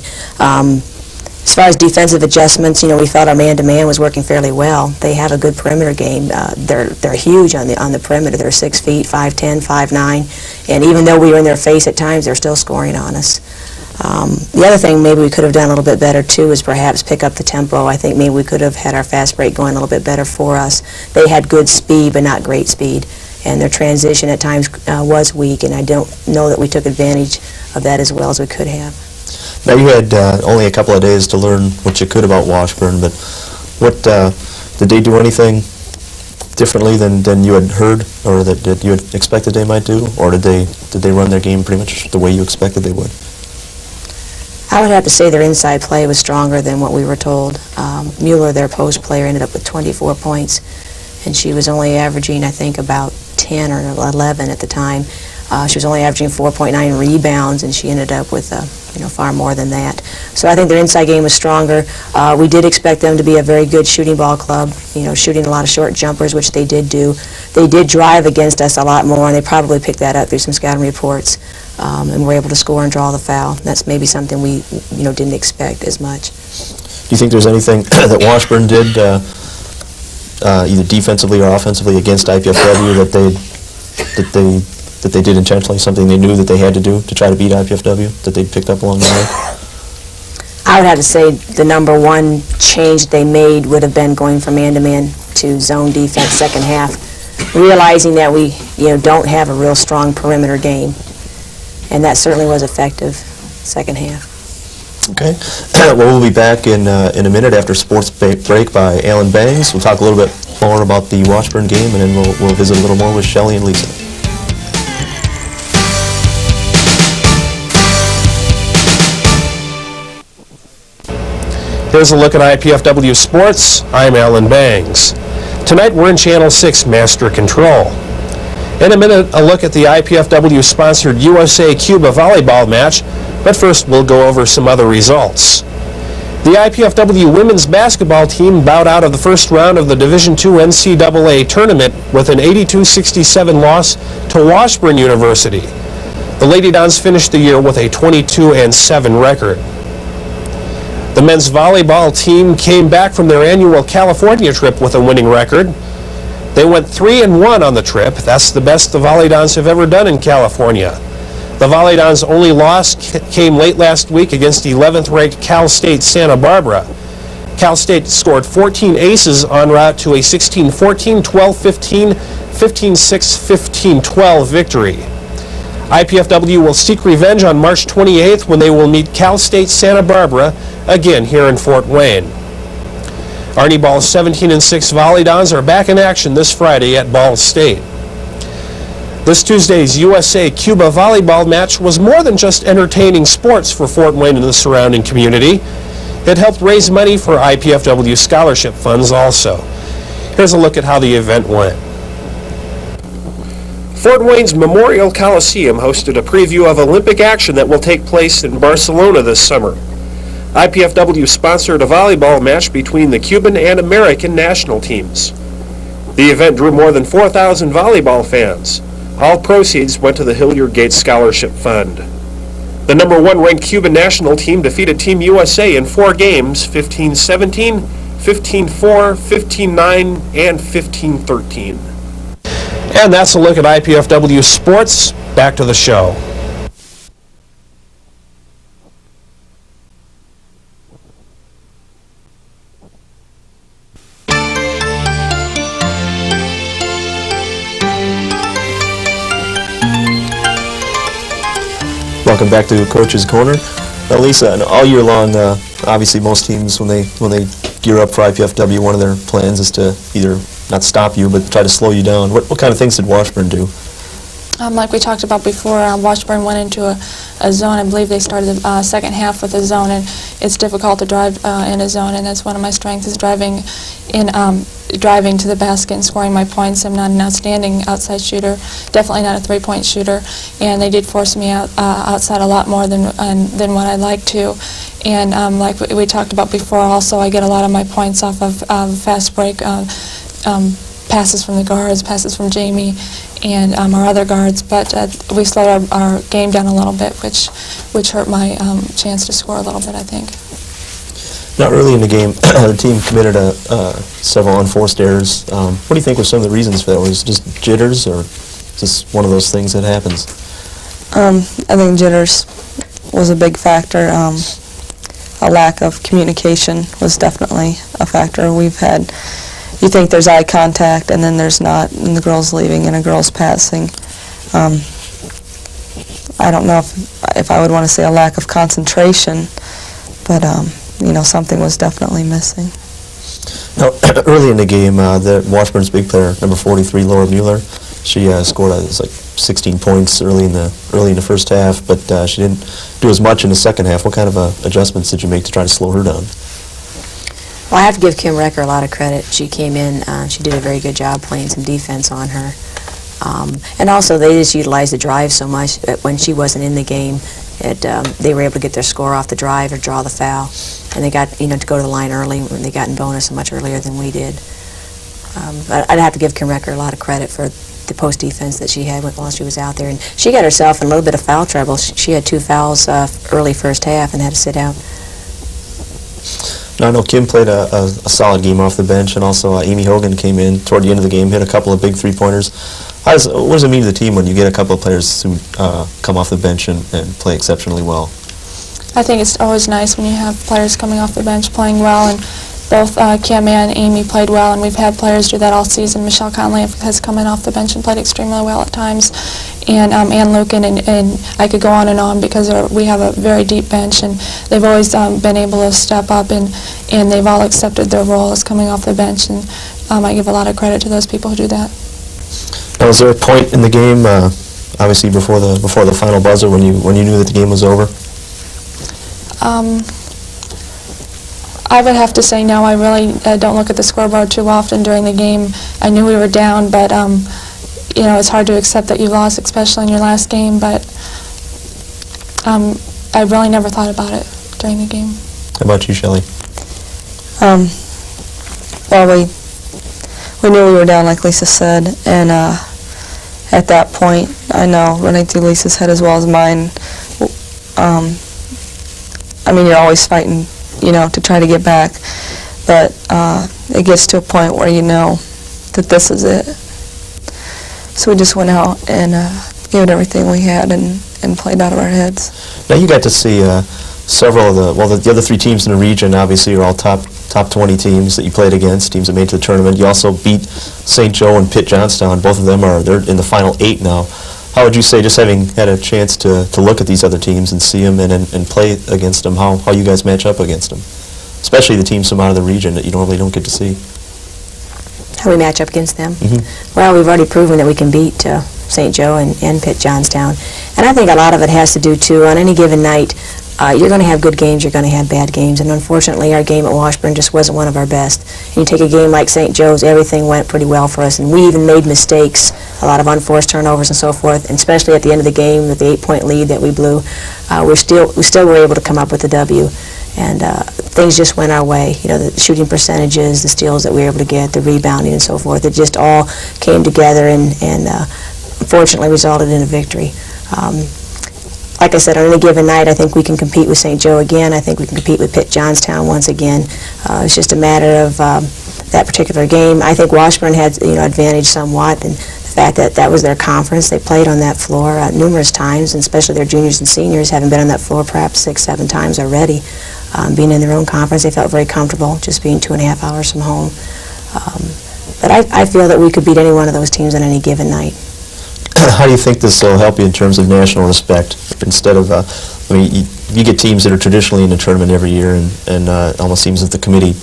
As far as defensive adjustments, we felt our man-to-man was working fairly well. They have a good perimeter game. They're huge on the perimeter. They're 6 feet, 5'10", 5'9", and even though we were in their face at times, they're still scoring on us. The other thing maybe we could have done a little bit better too is perhaps pick up the tempo. I think maybe we could have had our fast break going a little bit better for us. They had good speed, but not great speed, and their transition at times was weak, and I don't know that we took advantage of that as well as we could have.
Now you had only a couple of days to learn what you could about Washburn, but what did they do anything differently than you had heard, or that you had expected they might do, or did they run their game pretty much the way you expected they would?
I would have to say their inside play was stronger than what we were told. Mueller, their post player, ended up with 24 points, and she was only averaging, I think, about 10 or 11 at the time. She was only averaging 4.9 rebounds, and she ended up with far more than that. So I think their inside game was stronger. We did expect them to be a very good shooting ball club, shooting a lot of short jumpers, which they did do. They did drive against us a lot more, and they probably picked that up through some scouting reports, and were able to score and draw the foul. That's maybe something we didn't expect as much.
Do you think there's anything that Washburn did, either defensively or offensively, against IPFW that they did intentionally, something they knew that they had to do to try to beat IPFW, that they picked up along the way?
I would have to say the number one change they made would have been going from man-to-man to zone defense second half, realizing that we don't have a real strong perimeter game, and that certainly was effective second half.
Okay. Well, we'll be back in a minute after sports break by Alan Bangs. We'll talk a little bit more about the Washburn game, and then we'll visit a little more with Shelley and Lisa.
Here's a look at IPFW Sports. I'm Alan Bangs. Tonight we're in Channel 6 Master Control. In a minute, a look at the IPFW-sponsored USA-Cuba volleyball match, but first we'll go over some other results. The IPFW women's basketball team bowed out of the first round of the Division II NCAA tournament with an 82-67 loss to Washburn University. The Lady Dons finished the year with a 22-7 record. The men's volleyball team came back from their annual California trip with a winning record. They went 3-1 on the trip. That's the best the Volley Dons have ever done in California. The Volley Dons' only loss came late last week against 11th-ranked Cal State Santa Barbara. Cal State scored 14 aces en route to a 16-14, 12-15, 15-6, 15-12 victory. IPFW will seek revenge on March 28th when they will meet Cal State Santa Barbara again here in Fort Wayne. Arnie Ball's 17-6 Volley Dons are back in action this Friday at Ball State. This Tuesday's USA-Cuba volleyball match was more than just entertaining sports for Fort Wayne and the surrounding community. It helped raise money for IPFW scholarship funds also. Here's a look at how the event went. Fort Wayne's Memorial Coliseum hosted a preview of Olympic action that will take place in Barcelona this summer. IPFW sponsored a volleyball match between the Cuban and American national teams. The event drew more than 4,000 volleyball fans. All proceeds went to the Hilliard Gates Scholarship Fund. The number one ranked Cuban national team defeated Team USA in 4 games, 15-17, 15-4, 15-9, and 15-13. And that's a look at IPFW Sports. Back to the show.
Welcome back to Coach's Corner. Now, Lisa, and all year long, obviously most teams, when they gear up for IPFW, one of their plans is to either not stop you, but try to slow you down. What kind of things did Washburn do?
Like we talked about before, Washburn went into a zone. I believe they started the second half with a zone, and it's difficult to drive in a zone, and that's one of my strengths is driving to the basket and scoring my points. I'm not an outstanding outside shooter, definitely not a three-point shooter, and they did force me outside a lot more than what I'd like to. And like we talked about before, also I get a lot of my points off of fast break, passes from the guards, passes from Jamie, and our other guards, but we slowed our game down a little bit, which hurt my chance to score a little bit, I think.
Now, early in the game, the team committed several unforced errors. What do you think were some of the reasons for that? Was it just jitters, or just one of those things that happens?
I think jitters was a big factor. A lack of communication was definitely a factor. We've had, you think there's eye contact, and then there's not, and the girl's leaving and a girl's passing. I don't know if if I would want to say a lack of concentration, but something was definitely missing.
Now, early in the game, Washburn's big player, number 43, Laura Mueller, she scored like 16 points early in the first half, but she didn't do as much in the second half. What kind of adjustments did you make to try to slow her down?
Well, I have to give Kim Recker a lot of credit. She came in, she did a very good job playing some defense on her. And also, they just utilized the drive so much that when she wasn't in the game, they were able to get their score off the drive or draw the foul. And they got, to go to the line early when they got in bonus much earlier than we did. But I'd have to give Kim Recker a lot of credit for the post defense that she had while she was out there. And she got herself in a little bit of foul trouble. She had 2 fouls early first half and had to sit out.
Now, I know Kim played a solid game off the bench, and also Amy Hogan came in toward the end of the game, hit a couple of big three-pointers. What does it mean to the team when you get a couple of players who come off the bench and play exceptionally well?
I think it's always nice when you have players coming off the bench playing well, and both Kim and Amy played well, and we've had players do that all season. Michelle Conley has come in off the bench and played extremely well at times, and Ann Lucan, and I could go on and because we have a very deep bench, and they've always been able to step up, and they've all accepted their role as coming off the bench, and I give a lot of credit to those people who do that.
Now, was there a point in the game, obviously before the final buzzer, when you knew that the game was over?
I would have to say no. I really don't look at the scoreboard too often during the game. I knew we were down, but it's hard to accept that you lost, especially in your last game. But I really never thought about it during the game.
How about you, Shelley?
Well, we knew we were down, like Lisa said, and at that point, I know running through Lisa's head as well as mine. You're always fighting, to try to get back, but it gets to a point where you know that this is it. So we just went out and gave it everything we had and played out of our heads.
Now, you got to see several of the other 3 teams in the region. Obviously, are all top 20 teams that you played against, teams that made it to the tournament. You also beat St. Joe and Pitt Johnstown. Both of them they're in the final 8 now. How would you say, just having had a chance to look at these other teams and see them and play against them, how you guys match up against them, especially the teams from out of the region that you normally don't get to see?
How we match up against them?
Mm-hmm.
Well, we've already proven that we can beat St. Joe and Pitt Johnstown. And I think a lot of it has to do, too, on any given night, you're going to have good games, you're going to have bad games, and unfortunately our game at Washburn just wasn't one of our best. And you take a game like St. Joe's, everything went pretty well for us, and we even made mistakes, a lot of unforced turnovers and so forth, and especially at the end of the game with the 8-point lead that we blew, we still were able to come up with the W. And things just went our way. The shooting percentages, the steals that we were able to get, the rebounding and so forth, it just all came together and unfortunately resulted in a victory. Like I said, on any given night, I think we can compete with St. Joe again. I think we can compete with Pitt Johnstown once again. It's just a matter of that particular game. I think Washburn had advantage somewhat, and the fact that that was their conference. They played on that floor numerous times, and especially their juniors and seniors, having been on that floor perhaps 6, 7 times already. Being in their own conference, they felt very comfortable just being 2.5 hours from home. But I feel that we could beat any one of those teams on any given night.
How do you think this will help you in terms of national respect? Instead of, you get teams that are traditionally in the tournament every year, and it almost seems that the committee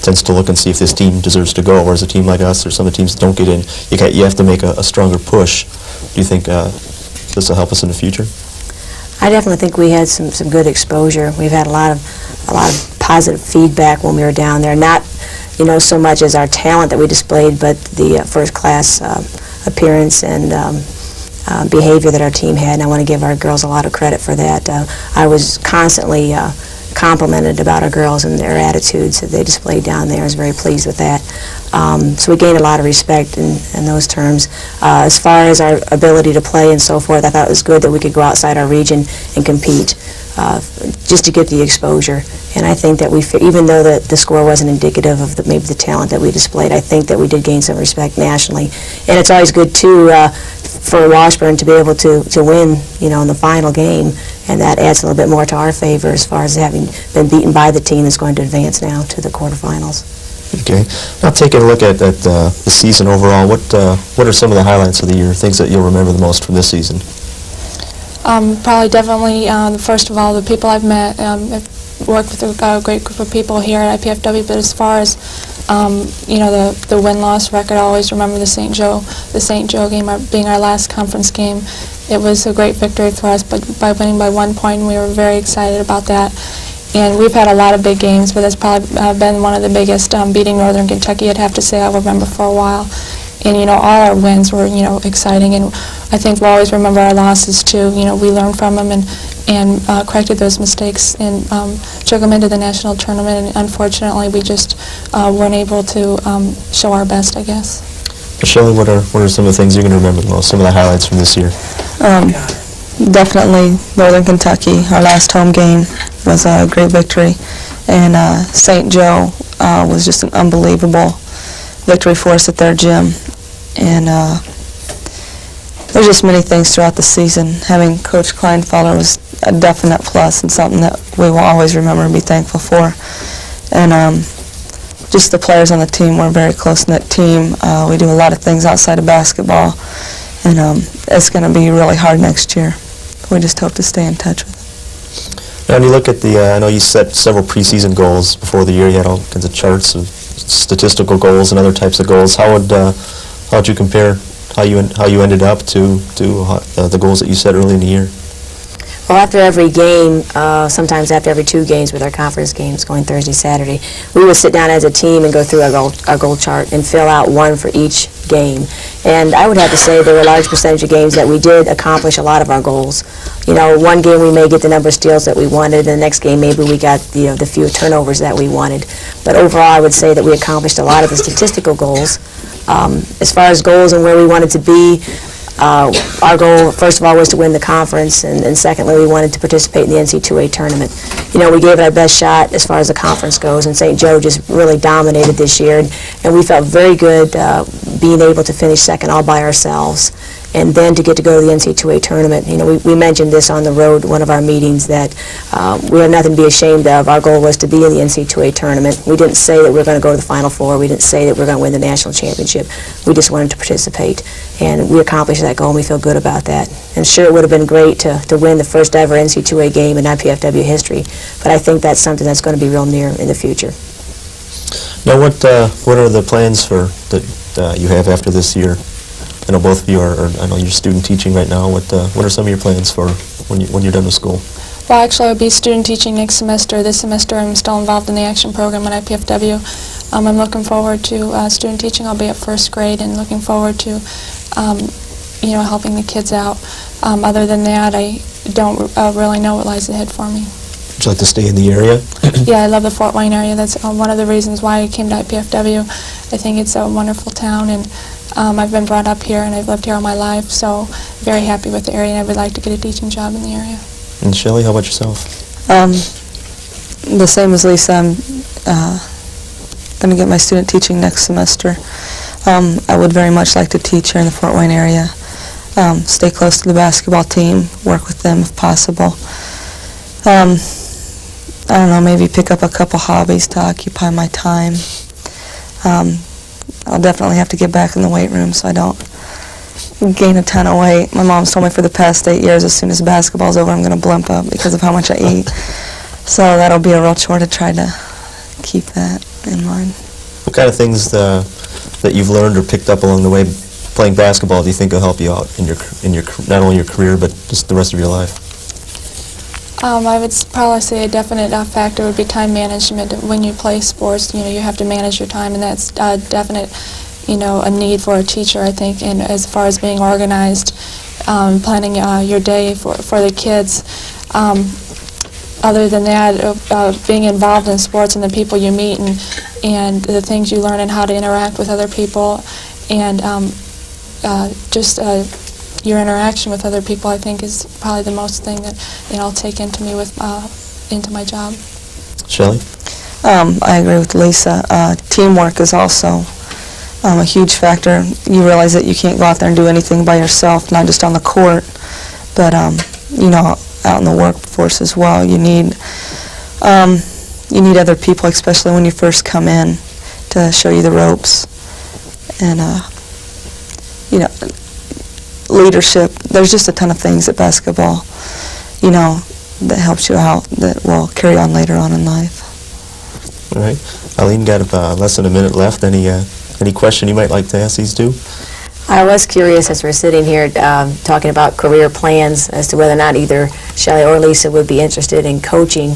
tends to look and see if this team deserves to go, whereas a team like us or some of the teams that don't get in, you have to make a stronger push. Do you think this will help us in the future?
I definitely think we had some good exposure. We've had a lot of positive feedback when we were down there. Not, so much as our talent that we displayed, but the first-class appearance and behavior that our team had, and I want to give our girls a lot of credit for that. I was constantly complimented about our girls and their attitudes that they displayed down there. I was very pleased with that. So we gained a lot of respect in those terms. As far as our ability to play and so forth, I thought it was good that we could go outside our region and compete just to get the exposure. And I think that even though the score wasn't indicative of maybe the talent that we displayed, I think that we did gain some respect nationally. And it's always good, too, for Washburn to be able to win, in the final game, and that adds a little bit more to our favor as far as having been beaten by the team that's going to advance now to the quarterfinals.
Okay. Now, taking a look at the season overall, what are some of the highlights of the year, things that you'll remember the most from this season?
Probably definitely, first of all, the people I've met. I've worked with a great group of people here at IPFW, but as far as the win-loss record, I always remember the St. Joe game being our last conference game. It was a great victory for us, but by winning by 1 point, and we were very excited about that. And we've had a lot of big games, but that's probably been one of the biggest. Beating Northern Kentucky, I'd have to say, I remember for a while. And all our wins were exciting, and I think we'll always remember our losses too. We learned from them and corrected those mistakes and took them into the national tournament. And unfortunately, we just weren't able to show our best, I guess.
Shelley, what are some of the things you're going to remember the most? Some of the highlights from this year?
Definitely Northern Kentucky. Our last home game was a great victory, and St. Joe was just an unbelievable victory for us at their gym. And there's just many things throughout the season. Having Coach Kleinfelder was a definite plus and something that we will always remember and be thankful for. And just the players on the team, we're a very close-knit team. We do a lot of things outside of basketball, and it's going to be really hard next year. We just hope to stay in touch with it.
Now, when you look at I know you set several preseason goals before the year. You had all kinds of charts of statistical goals and other types of goals. How would you compare how you ended up to the goals that you set early in the year?
Well, after every game, sometimes after every 2 games with our conference games going Thursday, Saturday, we would sit down as a team and go through our goal chart and fill out one for each game. And I would have to say there were a large percentage of games that we did accomplish a lot of our goals. One game we may get the number of steals that we wanted, and the next game maybe we got the few turnovers that we wanted. But overall, I would say that we accomplished a lot of the statistical goals. As far as goals and where we wanted to be, our goal, first of all, was to win the conference, and secondly, we wanted to participate in the NC2A tournament. We gave it our best shot as far as the conference goes, and St. Joe just really dominated this year, and we felt very good being able to finish second all by ourselves. And then to get to go to the NC2A tournament, we mentioned this on the road, one of our meetings, that we have nothing to be ashamed of. Our goal was to be in the NC2A tournament. We didn't say that we were going to go to the Final Four. We didn't say that we were going to win the national championship. We just wanted to participate. And we accomplished that goal, and we feel good about that. And sure, it would have been great to win the first ever NC2A game in IPFW history, but I think that's something that's going to be real near in the future.
Now, what are the plans that you have after this year? I know both of you I know you're student teaching right now. What are some of your plans for when you're done with school?
Well, actually, I'll be student teaching next semester. This semester, I'm still involved in the action program at IPFW. I'm looking forward to student teaching. I'll be at first grade and looking forward to, helping the kids out. Other than that, I don't really know what lies ahead for me.
Would you like to stay in the area?
Yeah, I love the Fort Wayne area. That's one of the reasons why I came to IPFW. I think it's a wonderful town, and I've been brought up here, and I've lived here all my life, so very happy with the area, and I would like to get a teaching job in the area.
And Shelley, how about yourself?
The same as Lisa. I'm going to get my student teaching next semester. I would very much like to teach here in the Fort Wayne area, stay close to the basketball team, work with them if possible. I don't know, maybe pick up a couple hobbies to occupy my time. I'll definitely have to get back in the weight room so I don't gain a ton of weight. My mom's told me for the past 8 years, as soon as basketball's over, I'm going to blimp up because of how much I eat. So that'll be a real chore to try to keep that in mind.
What kind of things that you've learned or picked up along the way playing basketball do you think will help you out in your not only your career but just the rest of your life?
I would probably say a definite factor would be time management. When you play sports, you have to manage your time, and that's definite, a need for a teacher, I think. And as far as being organized, planning your day for the kids. Other than that, being involved in sports and the people you meet and the things you learn and how to interact with other people, and just your interaction with other people, I think, is probably the most thing that I'll take into my job.
Shelley?
I agree with Lisa. Teamwork is also a huge factor. You realize that you can't go out there and do anything by yourself, not just on the court, but out in the workforce as well. You need other people, especially when you first come in, to show you the ropes. And leadership. There's just a ton of things at basketball, you know, that helps you out that will carry on later on in life.
All right. Eileen, got less than a minute left. Any question you might like to ask these two?
I was curious as we're sitting here talking about career plans as to whether or not either Shelley or Lisa would be interested in coaching.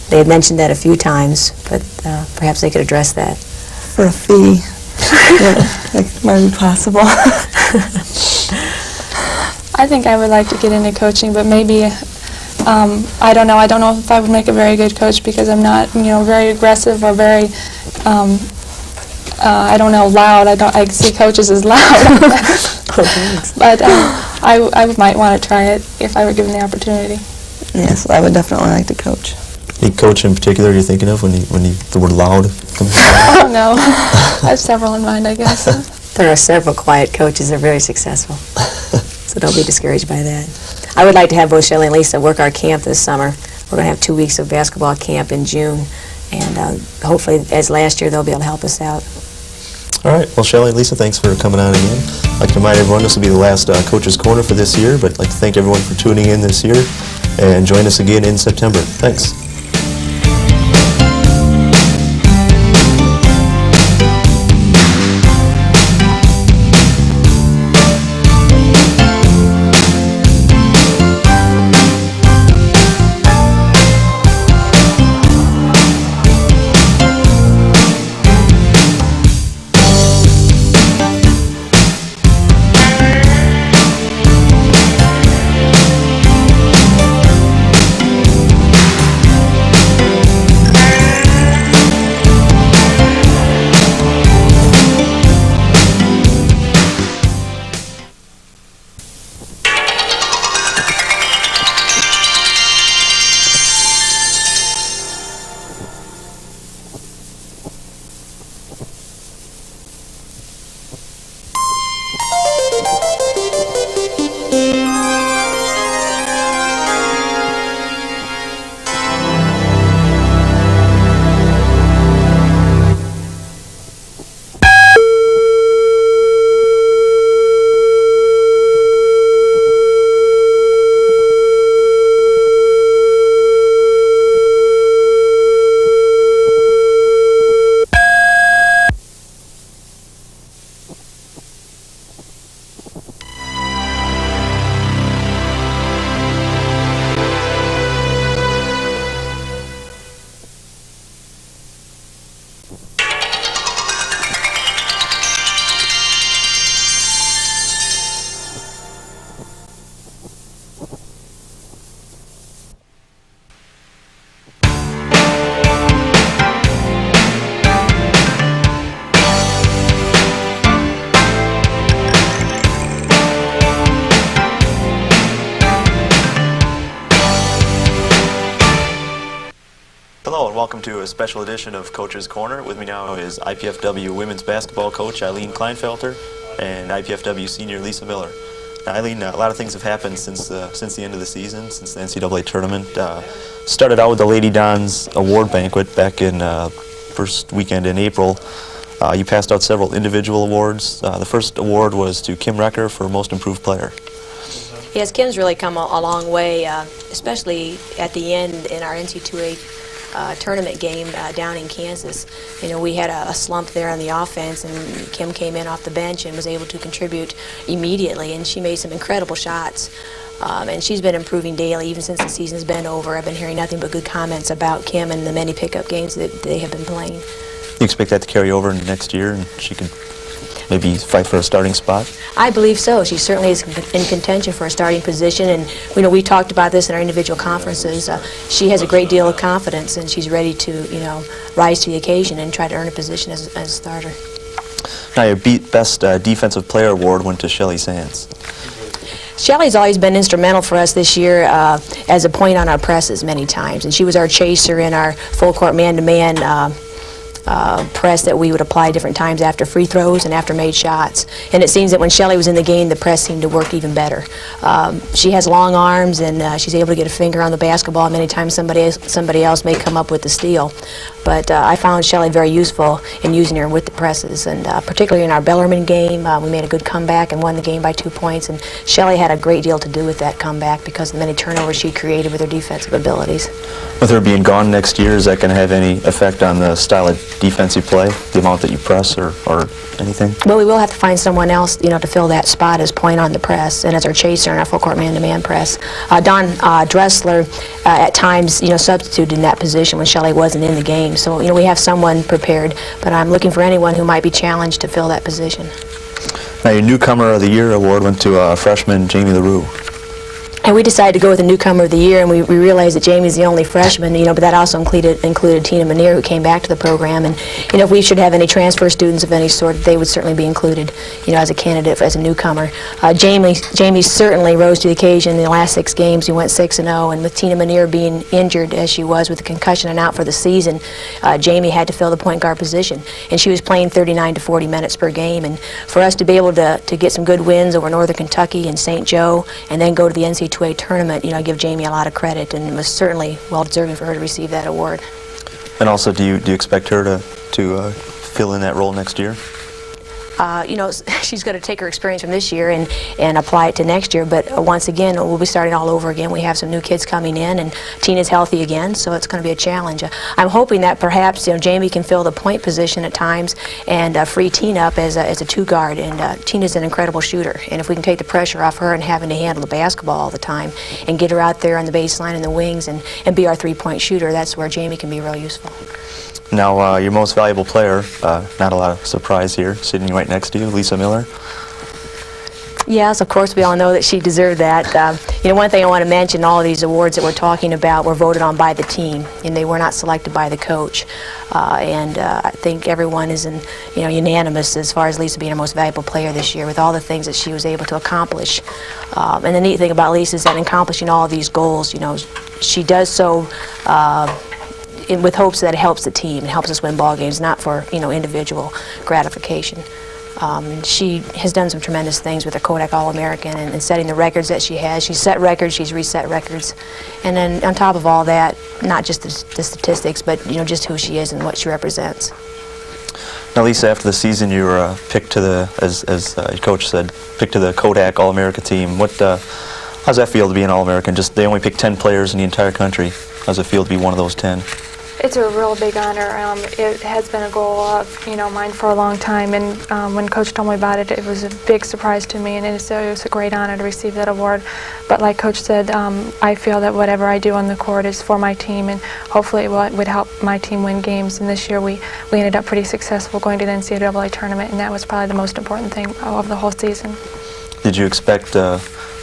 They had mentioned that a few times, but perhaps they could address that.
For a fee, that might be possible.
I think I would like to get into coaching, but maybe, I don't know. I don't know if I would make a very good coach because I'm not, you know, very aggressive or very, I don't know, loud. I see coaches as loud. But I might want to try it if I were given the opportunity.
Yes, I would definitely like to coach.
Any coach in particular you're thinking of when the word loud comes to mind?
I don't know. I have several in mind, I guess.
There are several quiet coaches that are very successful, so don't be discouraged by that. I would like to have both Shelley and Lisa work our camp this summer. We're going to have 2 weeks of basketball camp in June, and hopefully, as last year, they'll be able to help us out.
All right. Well, Shelley and Lisa, thanks for coming on again. I'd like to remind everyone this will be the last Coach's Corner for this year, but I'd like to thank everyone for tuning in this year, and join us again in September. Thanks. Hello and welcome to a special edition of Coach's Corner. With me now is IPFW women's basketball coach Eileen Kleinfelter and IPFW senior Lisa Miller. Now, Eileen, a lot of things have happened since the end of the season, since the NCAA tournament. Started out with the Lady Dons award banquet back in first weekend in April. You passed out several individual awards. The first award was to Kim Recker for Most Improved Player.
Yes, Kim's really come a long way, especially at the end in our NC2A tournament game down in Kansas. You know, we had a slump there on the offense, and Kim came in off the bench and was able to contribute immediately, and she made some incredible shots. And she's been improving daily, even since the season's been over. I've been hearing nothing but good comments about Kim and the many pickup games that they have been playing.
You expect that to carry over into next year, and she could maybe fight for a starting spot?
I believe so. She certainly is in contention for a starting position, and we talked about this in our individual conferences. She has a great deal of confidence, and she's ready to rise to the occasion and try to earn a position as a starter.
Now, your best defensive player award went to Shelly Sands.
Shelly's always been instrumental for us this year as a point on our presses many times, and she was our chaser in our full court man-to-man press that we would apply different times after free throws and after made shots. And it seems that when Shelley was in the game, the press seemed to work even better. She has long arms, and she's able to get a finger on the basketball. Many times somebody else may come up with the steal. But I found Shelley very useful in using her with the presses, and particularly in our Bellarmine game, we made a good comeback and won the game by 2 points. And Shelley had a great deal to do with that comeback because of the many turnovers she created with her defensive abilities.
With her being gone next year, is that going to have any effect on the style of defensive play, the amount that you press or anything?
Well, we will have to find someone else, to fill that spot as point on the press and as our chaser in our full court man-to-man press. Don Dressler at times, substituted in that position when Shelley wasn't in the game. So, we have someone prepared, but I'm looking for anyone who might be challenged to fill that position.
Now, your Newcomer of the Year award went to freshman Jamie LaRue.
And we decided to go with the Newcomer of the Year, and we realized that Jamie's the only freshman, but that also included Tina Manier, who came back to the program. And, if we should have any transfer students of any sort, they would certainly be included, as a candidate, as a newcomer. Jamie certainly rose to the occasion. In the last 6 games, we went 6-0, and with Tina Manier being injured as she was with a concussion and out for the season, Jamie had to fill the point guard position. And she was playing 39 to 40 minutes per game. And for us to be able to get some good wins over Northern Kentucky and St. Joe, and then go to the NCAA tournament, I give Jamie a lot of credit, and it was certainly well deserving for her to receive that award.
And also, do you expect her to fill in that role next year?
She's going to take her experience from this year and apply it to next year, but once again, we'll be starting all over again. We have some new kids coming in, and Tina's healthy again, so it's going to be a challenge. I'm hoping that perhaps Jamie can fill the point position at times and free Tina up as a 2-guard, and Tina's an incredible shooter, and if we can take the pressure off her and having to handle the basketball all the time and get her out there on the baseline and the wings and be our 3-point shooter, that's where Jamie can be real useful.
Now, your most valuable player, not a lot of surprise here, sitting right next to you, Lisa Miller.
Yes, of course, we all know that she deserved that. One thing I want to mention, all of these awards that we're talking about were voted on by the team, and they were not selected by the coach. I think everyone is unanimous as far as Lisa being our most valuable player this year with all the things that she was able to accomplish. And the neat thing about Lisa is that in accomplishing all of these goals, she does so with hopes that it helps the team and helps us win ball games, not for individual gratification. And she has done some tremendous things with the Kodak All-American and setting the records that she has. She's set records, she's reset records, and then on top of all that, not just the statistics, but just who she is and what she represents.
Now, Lisa, after the season, you were picked to the, as your coach said, picked to the Kodak All-America team. How's that feel to be an All-American? They only pick 10 players in the entire country. How's it feel to be one of those 10?
It's a real big honor. It has been a goal of mine for a long time, and when Coach told me about it, it was a big surprise to me, and it was a great honor to receive that award. But like Coach said, I feel that whatever I do on the court is for my team, and hopefully it would help my team win games. And this year we ended up pretty successful going to the NCAA tournament, and that was probably the most important thing of the whole season.
Did you expect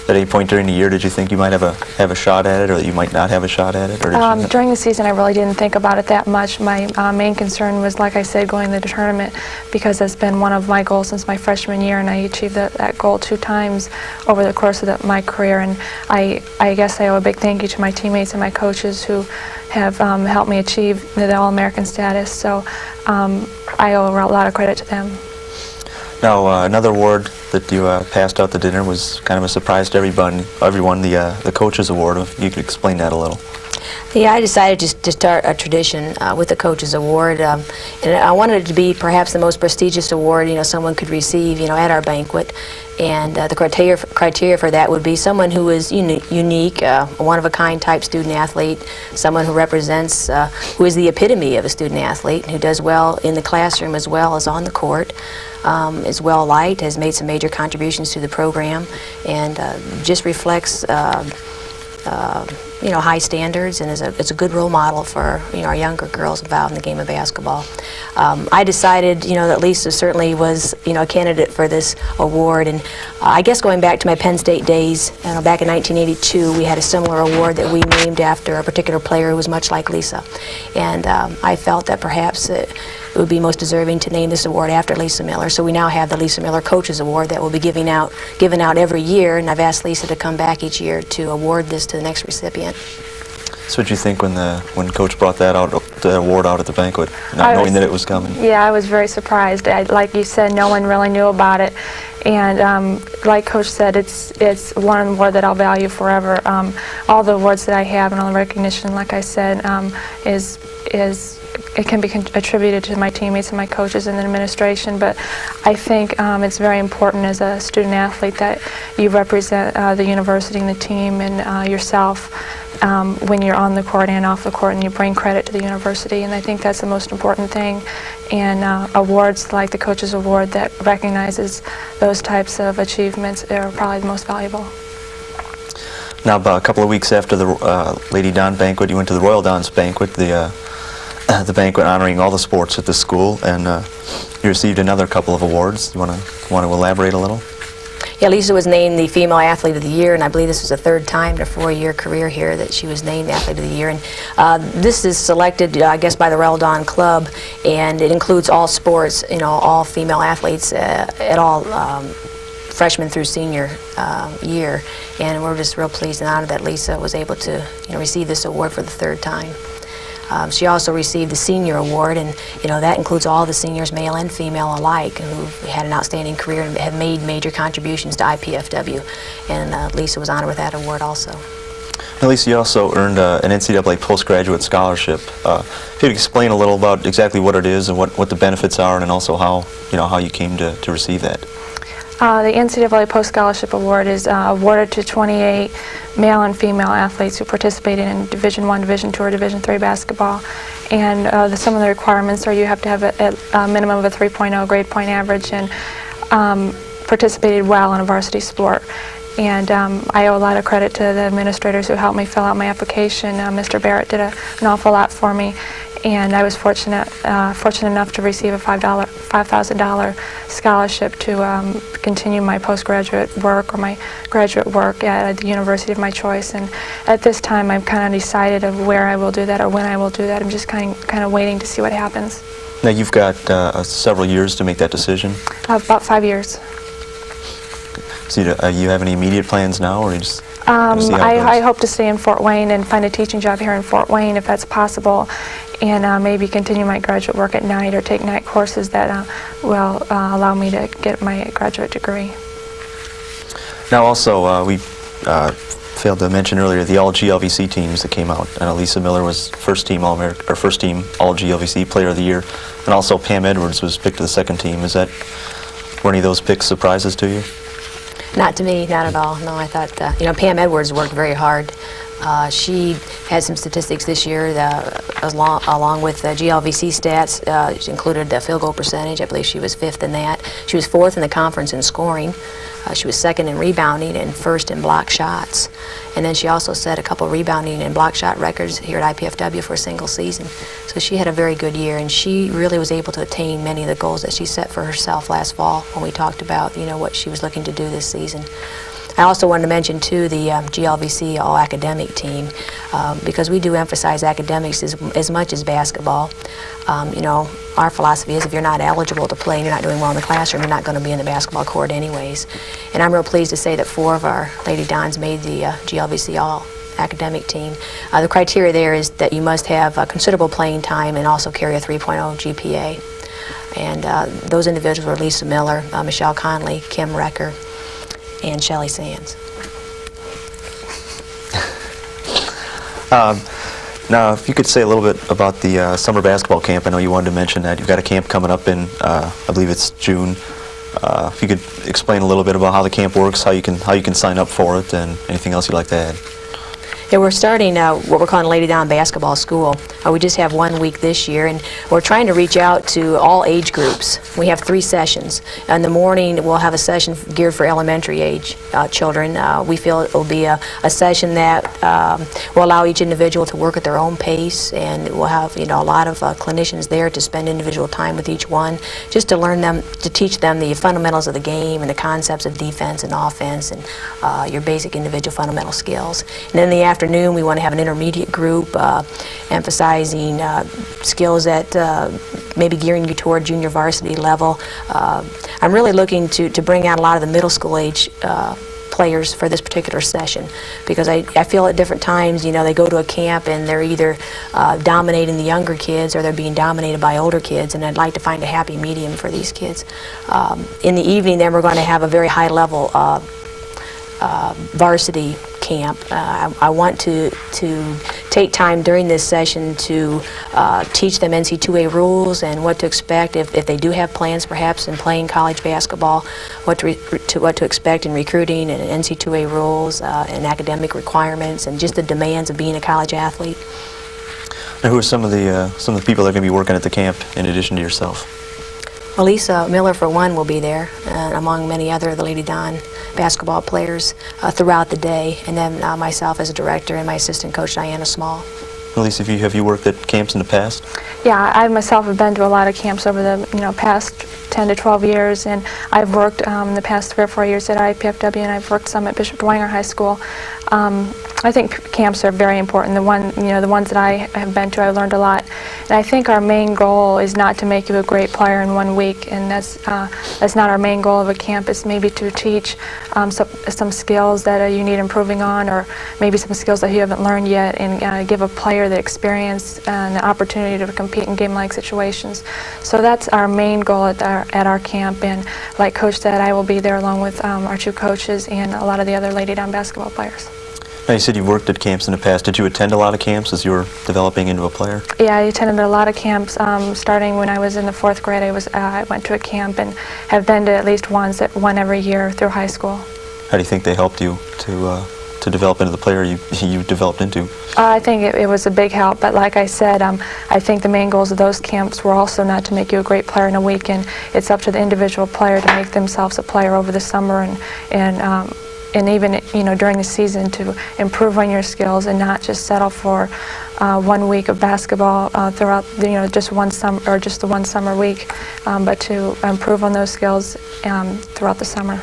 at any point during the year, did you think you might have a shot at it, or that you might not have a shot at it? Or
during the season, I really didn't think about it that much. My main concern was, like I said, going to the tournament, because that's been one of my goals since my freshman year, and I achieved that goal 2 times over the course of my career. And I guess I owe a big thank you to my teammates and my coaches who have helped me achieve the All-American status. So I owe a lot of credit to them.
Now, another award that you passed out the dinner was kind of a surprise to everyone, the Coaches Award. If you could explain that a little.
Yeah, I decided to start a tradition with the Coaches Award, and I wanted it to be perhaps the most prestigious award someone could receive at our banquet. And the criteria for that would be someone who is unique, a one-of-a-kind type student athlete, someone who represents, who is the epitome of a student athlete, who does well in the classroom as well as on the court, is well liked, has made some major contributions to the program, and just reflects high standards, and is a good role model for our younger girls involved in the game of basketball. I decided that Lisa certainly was a candidate for this award, and I guess going back to my Penn State days, back in 1982, we had a similar award that we named after a particular player who was much like Lisa, and I felt that perhaps it would be most deserving to name this award after Lisa Miller. So we now have the Lisa Miller Coaches Award that will be given out every year, and I've asked Lisa to come back each year to award this to the next recipient.
So what did you think when Coach brought that out the award out at the banquet, not knowing that it was coming?
Yeah, I was very surprised. Like you said, no one really knew about it. And like Coach said, it's one award that I'll value forever. All the awards that I have and all the recognition, like I said, it can be attributed to my teammates and my coaches and the administration, but I think it's very important as a student athlete that you represent the university and the team and yourself when you're on the court and off the court, and you bring credit to the university, and I think that's the most important thing. And awards like the Coaches Award that recognizes those types of achievements are probably the most valuable.
Now, about a couple of weeks after the Lady Don banquet, you went to the Royal Dons banquet, the banquet honoring all the sports at the school, and you received another couple of awards. You want to elaborate a little?
Yeah, Lisa was named the Female Athlete of the Year, and I believe this was the third time in a 4-year career here that she was named Athlete of the Year. And this is selected, I guess, by the Royal Don Club, and it includes all sports, you know, all female athletes at all freshman through senior year. And we're just real pleased and honored that Lisa was able to, you know, receive this award for the third time. She also received the Senior Award, and you know that includes all the seniors, male and female alike, who had an outstanding career and have made major contributions to IPFW. And Lisa was honored with that award also.
Now, Lisa, you also earned an NCAA postgraduate scholarship. If you could explain a little about exactly what it is and what the benefits are, and also how you came to receive that.
The NCAA Post Scholarship Award is awarded to 28 male and female athletes who participated in Division I, Division II, or Division III basketball. And some of the requirements are you have to have a minimum of a 3.0 grade point average and participated well in a varsity sport. And I owe a lot of credit to the administrators who helped me fill out my application. Mr. Barrett did an awful lot for me. And I was fortunate enough to receive a $5,000 scholarship to continue my postgraduate work or my graduate work at the university of my choice. And at this time, I'm kind of decided of where I will do that or when I will do that. I'm just kind of waiting to see what happens.
Now, you've got several years to make that decision.
About 5 years.
So you have any immediate plans now, or you just?
I hope to stay in Fort Wayne and find a teaching job here in Fort Wayne if that's possible, and maybe continue my graduate work at night or take night courses that will allow me to get my graduate degree.
Now, also, we failed to mention earlier the all-GLVC teams that came out. I know Lisa Miller was first team All-American, or first team All-GLVC Player of the Year, and also Pam Edwards was picked to the second team. Were any of those picks surprises to you?
Not to me, not at all. No, I thought, Pam Edwards worked very hard. She had some statistics this year along with GLVC stats. She included the field goal percentage. I believe she was 5th in that. She was 4th in the conference in scoring. She was 2nd in rebounding and 1st in block shots. And then she also set a couple rebounding and block shot records here at IPFW for a single season. So she had a very good year, and she really was able to attain many of the goals that she set for herself last fall when we talked about, what she was looking to do this season. I also wanted to mention, too, the GLVC all-academic team, because we do emphasize academics as much as basketball. Our philosophy is if you're not eligible to play and you're not doing well in the classroom, you're not going to be in the basketball court anyways. And I'm real pleased to say that 4 of our Lady Dons made the GLVC all-academic team. The criteria there is that you must have considerable playing time and also carry a 3.0 GPA. And those individuals were Lisa Miller, Michelle Conley, Kim Recker, and Shelley Sands.
Now, if you could say a little bit about the summer basketball camp. I know you wanted to mention that. You've got a camp coming up in, I believe it's June. If you could explain a little bit about how the camp works, how you can sign up for it, and anything else you'd like to add.
Yeah, we're starting what we're calling Lady Don Basketball School. We just have 1 week this year, and we're trying to reach out to all age groups. We have 3 sessions. In the morning, we'll have a session geared for elementary age children. We feel it will be a session that will allow each individual to work at their own pace, and we'll have a lot of clinicians there to spend individual time with each one, just to teach them the fundamentals of the game and the concepts of defense and offense and your basic individual fundamental skills. And then in the afternoon, we want to have an intermediate group emphasizing skills that maybe gearing you toward junior varsity level. I'm really looking to bring out a lot of the middle school age players for this particular session, because I feel at different times, you know, they go to a camp and they're either dominating the younger kids or they're being dominated by older kids, and I'd like to find a happy medium for these kids. In the evening, then, we're going to have a very high-level varsity camp. I want to take time during this session to teach them NC2A rules and what to expect if they do have plans perhaps in playing college basketball, what to expect in recruiting and NC2A rules and academic requirements and just the demands of being a college athlete.
Now, who are some of the people that are going to be working at the camp in addition to yourself?
Well, Lisa Miller, for one, will be there, among many other of the Lady Don basketball players throughout the day, and then myself as a director and my assistant coach, Diana Small.
Well, Lisa, have you worked at camps in the past?
Yeah, I myself have been to a lot of camps over the past 10 to 12 years, and I've worked in the past 3 or 4 years at IPFW, and I've worked some at Bishop Dwenger High School. I think camps are very important. The ones that I have been to, I've learned a lot. And I think our main goal is not to make you a great player in 1 week, and that's not our main goal of a camp. It's maybe to teach some skills that you need improving on, or maybe some skills that you haven't learned yet, and give a player the experience and the opportunity to compete in game-like situations. So that's our main goal at our camp, and like Coach said, I will be there along with our 2 coaches and a lot of the other Lady Don basketball players.
Now, you said you've worked at camps in the past. Did you attend a lot of camps as you were developing into a player?
Yeah, I attended a lot of camps. Starting when I was in the 4th grade, I went to a camp and have been to at least one every year through high school.
How do you think they helped you to develop into the player you developed into?
I think it was a big help, but like I said, I think the main goals of those camps were also not to make you a great player in a week, and it's up to the individual player to make themselves a player over the summer and even during the season to improve on your skills and not just settle for 1 week of basketball throughout just one summer or just the one summer week, but to improve on those skills throughout the summer.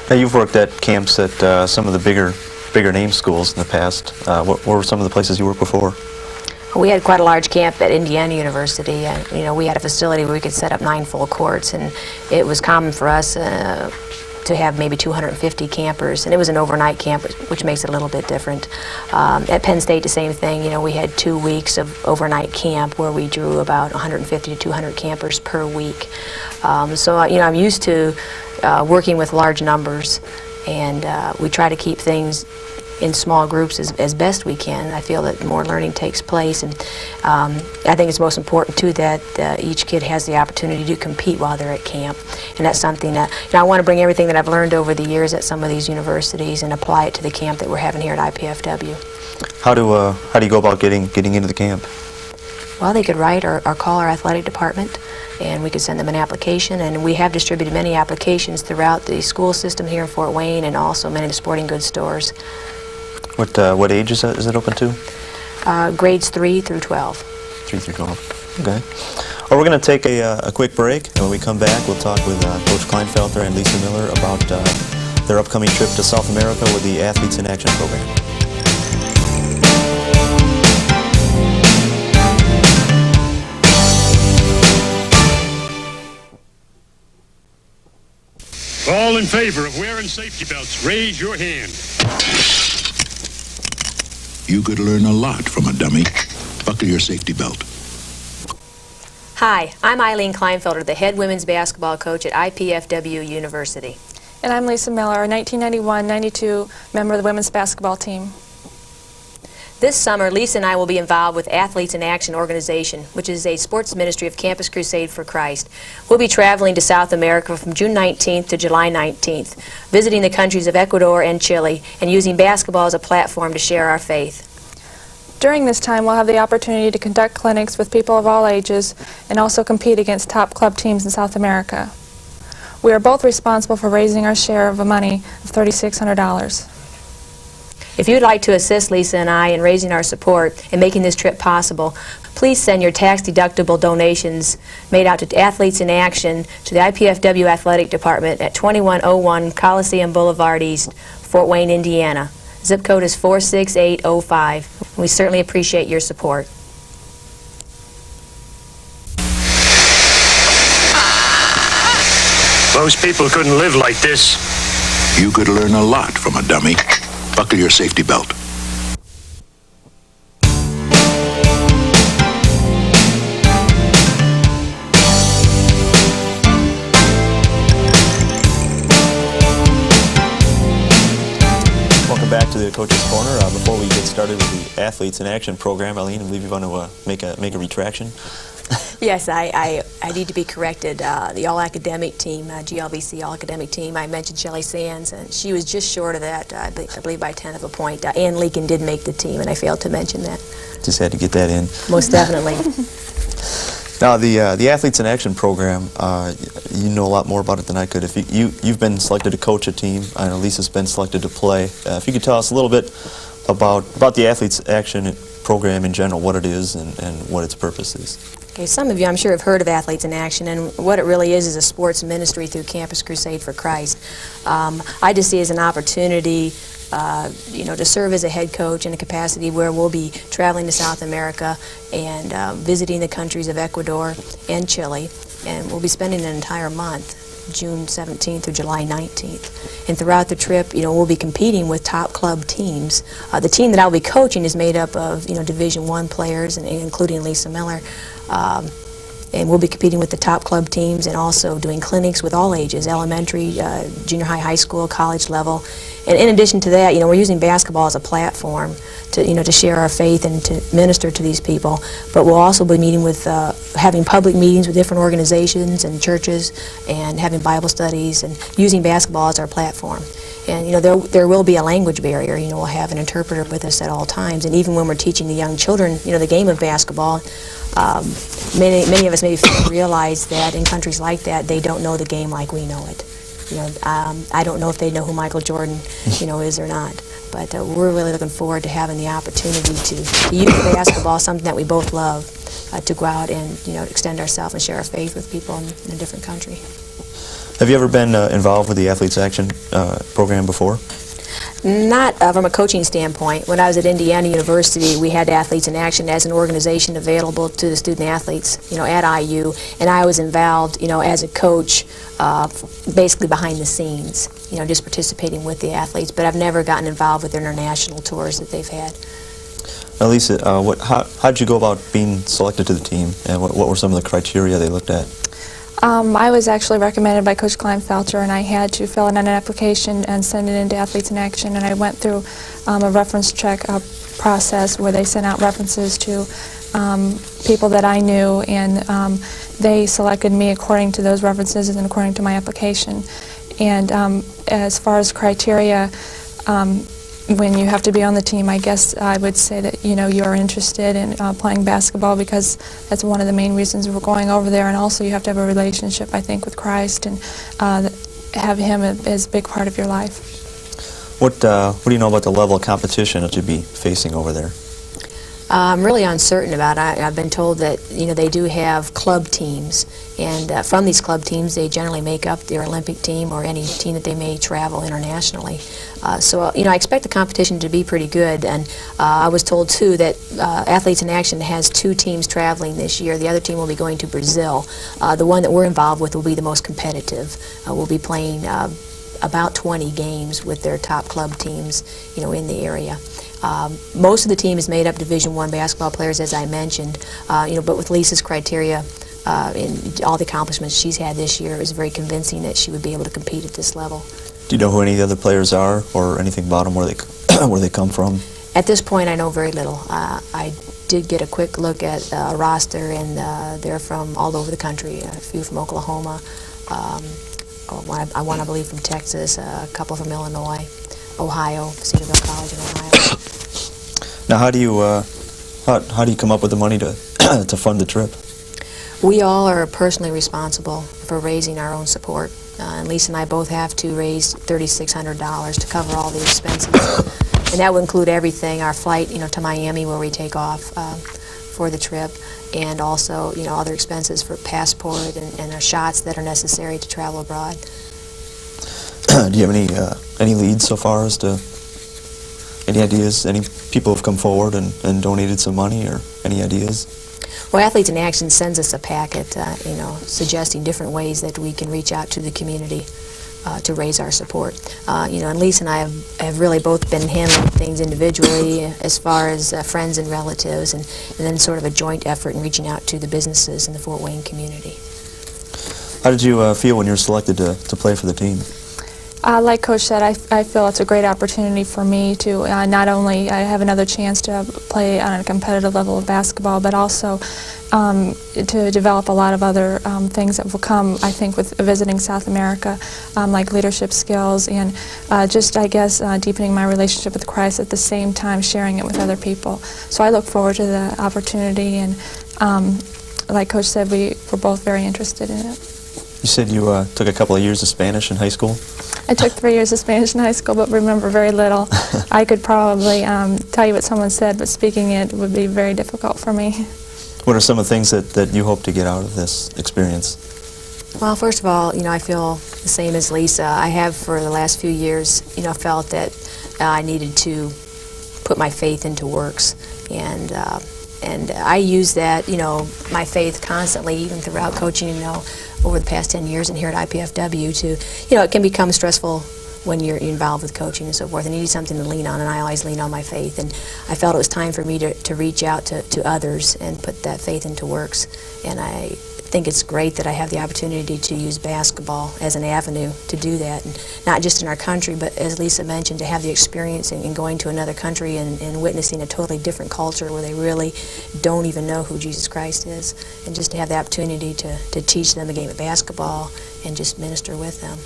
Now, you've worked at camps at some of the bigger name schools in the past. What were some of the places you worked before?
We had quite a large camp at Indiana University. We had a facility where we could set up 9 full courts, and it was common for us to have maybe 250 campers, and it was an overnight camp, which makes it a little bit different. At Penn State, the same thing. We had 2 weeks of overnight camp where we drew about 150 to 200 campers per week. So I'm used to working with large numbers, and we try to keep things in small groups as best we can. I feel that more learning takes place, and I think it's most important too that each kid has the opportunity to compete while they're at camp, and that's something that I want to bring everything that I've learned over the years at some of these universities and apply it to the camp that we're having here at IPFW.
How do you go about getting into the camp?
Well, they could write or call our athletic department, and we could send them an application, and we have distributed many applications throughout the school system here in Fort Wayne and also many of the sporting goods stores.
What age is it open to?
Grades 3 through 12.
3 through 12. Okay. Well, we're going to take a quick break, and when we come back, we'll talk with Coach Kleinfelter and Lisa Miller about their upcoming trip to South America with the Athletes in Action program.
All in favor of wearing safety belts, raise your hand.
You could learn a lot from a dummy. Buckle your safety belt.
Hi, I'm Eileen Kleinfelder, the head women's basketball coach at IPFW University.
And I'm Lisa Miller, a 1991-92 member of the women's basketball team.
This summer, Lisa and I will be involved with Athletes in Action organization, which is a sports ministry of Campus Crusade for Christ. We'll be traveling to South America from June 19th to July 19th, visiting the countries of Ecuador and Chile, and using basketball as a platform to share our faith.
During this time, we'll have the opportunity to conduct clinics with people of all ages and also compete against top club teams in South America. We are both responsible for raising our share of the money of $3,600.
If you'd like to assist Lisa and I in raising our support and making this trip possible, please send your tax-deductible donations made out to Athletes in Action to the IPFW Athletic Department at 2101 Coliseum Boulevard East, Fort Wayne, Indiana. Zip code is 46805. We certainly appreciate your support.
Most people couldn't live like this.
You could learn a lot from a dummy. Buckle your safety belt.
Welcome back to the Coach's Corner. Before we get started with the Athletes in Action program, Eileen, I believe you want to make a retraction.
Yes, I need to be corrected. The all-academic team, GLVC all-academic team, I mentioned Shelley Sands, and she was just short of that, I believe by 1/10 of a point. Ann Leakin did make the team, and I failed to mention that.
Just had to get that in.
Most definitely.
Now, the Athletes in Action program, you know a lot more about it than I could. If you've been selected to coach a team, I know Lisa's been selected to play. If you could tell us a little bit about the Athletes Action program in general, what it is and what its purpose is.
Okay, some of you, I'm sure, have heard of Athletes in Action, and what it really is a sports ministry through Campus Crusade for Christ. I just see it as an opportunity, to serve as a head coach in a capacity where we'll be traveling to South America and visiting the countries of Ecuador and Chile, and we'll be spending an entire month, June 17th through July 19th. And throughout the trip, we'll be competing with top club teams. The team that I'll be coaching is made up of, Division I players, and including Lisa Miller. And we'll be competing with the top club teams and also doing clinics with all ages, elementary, junior high, high school, college level. And in addition to that, we're using basketball as a platform to share our faith and to minister to these people. But we'll also be meeting with, having public meetings with different organizations and churches and having Bible studies and using basketball as our platform. And there will be a language barrier. We'll have an interpreter with us at all times. And even when we're teaching the young children, the game of basketball, many of us maybe realize that in countries like that, they don't know the game like we know it. I don't know if they know who Michael Jordan, is or not. But we're really looking forward to having the opportunity to use basketball, something that we both love, to go out and extend ourselves and share our faith with people in a different country.
Have you ever been involved with the Athletes Action program before?
Not from a coaching standpoint. When I was at Indiana University, we had Athletes in Action as an organization available to the student athletes, at IU, and I was involved, as a coach, basically behind the scenes, just participating with the athletes. But I've never gotten involved with international tours that they've had.
Now, Lisa, how did you go about being selected to the team, and what were some of the criteria they looked at?
I was actually recommended by Coach Kleinfelter, and I had to fill in an application and send it into Athletes in Action, and I went through a reference check process where they sent out references to people that I knew, and they selected me according to those references and according to my application. And as far as criteria, when you have to be on the team, I guess I would say that you're interested in playing basketball, because that's one of the main reasons we're going over there. And also you have to have a relationship, I think, with Christ, and have Him as a big part of your life.
What do you know about the level of competition that you'd be facing over there?
I'm really uncertain about it. I've been told that they do have club teams, and from these club teams they generally make up their Olympic team or any team that they may travel internationally. So I expect the competition to be pretty good, and I was told too that Athletes in Action has 2 teams traveling this year. The other team will be going to Brazil. The one that we're involved with will be the most competitive. We'll be playing about 20 games with their top club teams, in the area. Most of the team is made up Division I basketball players, as I mentioned, but with Lisa's criteria and all the accomplishments she's had this year, it was very convincing that she would be able to compete at this level.
Do you know who any of the other players are, or anything about them, where they come from?
At this point, I know very little. I did get a quick look at a roster, and they're from all over the country. A few from Oklahoma, I believe from Texas, a couple from Illinois, Ohio, Cedarville College in Ohio.
Now, how do you come up with the money to to fund the trip?
We all are personally responsible for raising our own support. And Lisa and I both have to raise $3,600 to cover all the expenses, and that would include everything: our flight, to Miami, where we take off for the trip, and also, other expenses for passport and our shots that are necessary to travel abroad.
Do you have any leads so far as to any ideas? Any people have come forward and donated some money, or any ideas?
Well, Athletes in Action sends us a packet, suggesting different ways that we can reach out to the community. to raise our support. And Lisa and I have really both been handling things individually as far as friends and relatives, and then sort of a joint effort in reaching out to the businesses in the Fort Wayne community.
How did you feel when you were selected to play for the team?
Like Coach said, I feel it's a great opportunity for me to not only have another chance to play on a competitive level of basketball, but also to develop a lot of other things that will come, I think, with visiting South America, like leadership skills and just, I guess, deepening my relationship with Christ at the same time sharing it with other people. So I look forward to the opportunity, and like Coach said, we're both very interested in it.
You said you took a couple of years of Spanish in high school?
I took 3 years of Spanish in high school, but remember very little. I could probably tell you what someone said, but speaking it would be very difficult for me.
What are some of the things that you hope to get out of this experience?
Well, first of all, I feel the same as Lisa. I have for the last few years, felt that I needed to put my faith into works, and I use that, my faith constantly, even throughout coaching, over the past 10 years and here at IPFW to, it can become stressful when you're involved with coaching and so forth, and you need something to lean on, and I always lean on my faith, and I felt it was time for me to reach out to others and put that faith into works, and I think it's great that I have the opportunity to use basketball as an avenue to do that, and not just in our country, but as Lisa mentioned, to have the experience in going to another country and witnessing a totally different culture where they really don't even know who Jesus Christ is, and just to have the opportunity to teach them a game of basketball and just minister with them.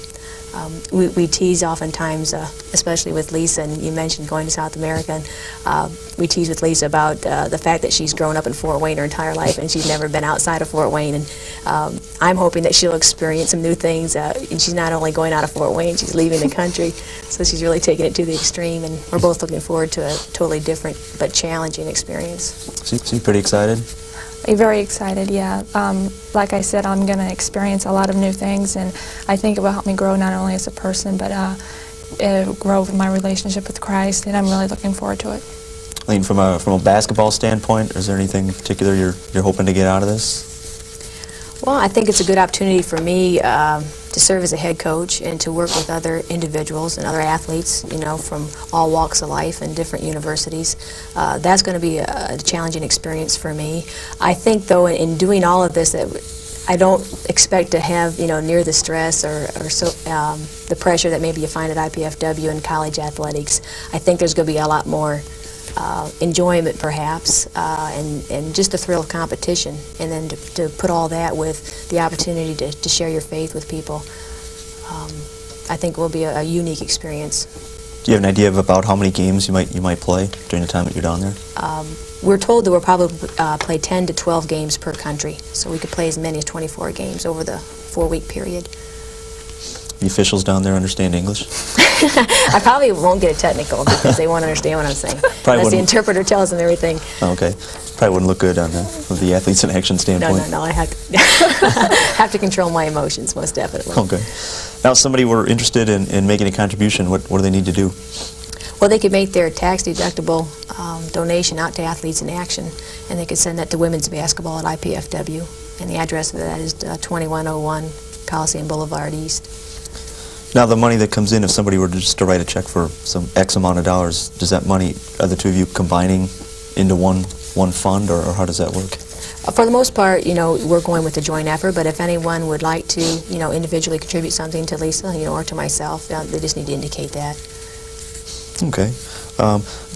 We tease oftentimes, especially with Lisa, and you mentioned going to South America, and we tease with Lisa about the fact that she's grown up in Fort Wayne her entire life and she's never been outside of Fort Wayne, and I'm hoping that she'll experience some new things, and she's not only going out of Fort Wayne, she's leaving the country, so she's really taking it to the extreme, and we're both looking forward to a totally different but challenging experience.
So you pretty excited?
Very excited, yeah. Like I said, I'm going to experience a lot of new things, and I think it will help me grow not only as a person, but grow with my relationship with Christ, and I'm really looking forward to it.
I mean, from a basketball standpoint, is there anything in particular you're hoping to get out of this?
Well, I think it's a good opportunity for me to serve as a head coach and to work with other individuals and other athletes, from all walks of life and different universities. That's going to be a challenging experience for me. I think, though, in doing all of this, that I don't expect to have, near the stress or so the pressure that maybe you find at IPFW and college athletics. I think there's going to be a lot more enjoyment, perhaps, and just the thrill of competition, and then to put all that with the opportunity to share your faith with people, I think will be a unique experience.
Do you have an idea about how many games you might play during the time that you're down there?
We're told that we'll probably play 10 to 12 games per country, so we could play as many as 24 games over the 4-week period.
The officials down there understand English?
I probably won't get a technical because they won't understand what I'm saying. Unless the interpreter tells them everything.
Oh, okay. Probably wouldn't look good on the athletes in action standpoint.
No, I have to control my emotions, most definitely.
Okay. Now, if somebody were interested in making a contribution, what do they need to do?
Well, they could make their tax-deductible donation out to Athletes in Action, and they could send that to Women's Basketball at IPFW, and the address of that is 2101 Coliseum Boulevard East.
Now, the money that comes in, if somebody were just to write a check for some X amount of dollars, does that money, are the two of you combining into one fund, or how does that work?
For the most part, we're going with a joint effort, but if anyone would like to, individually contribute something to Lisa, or to myself, they just need to indicate that.
Okay.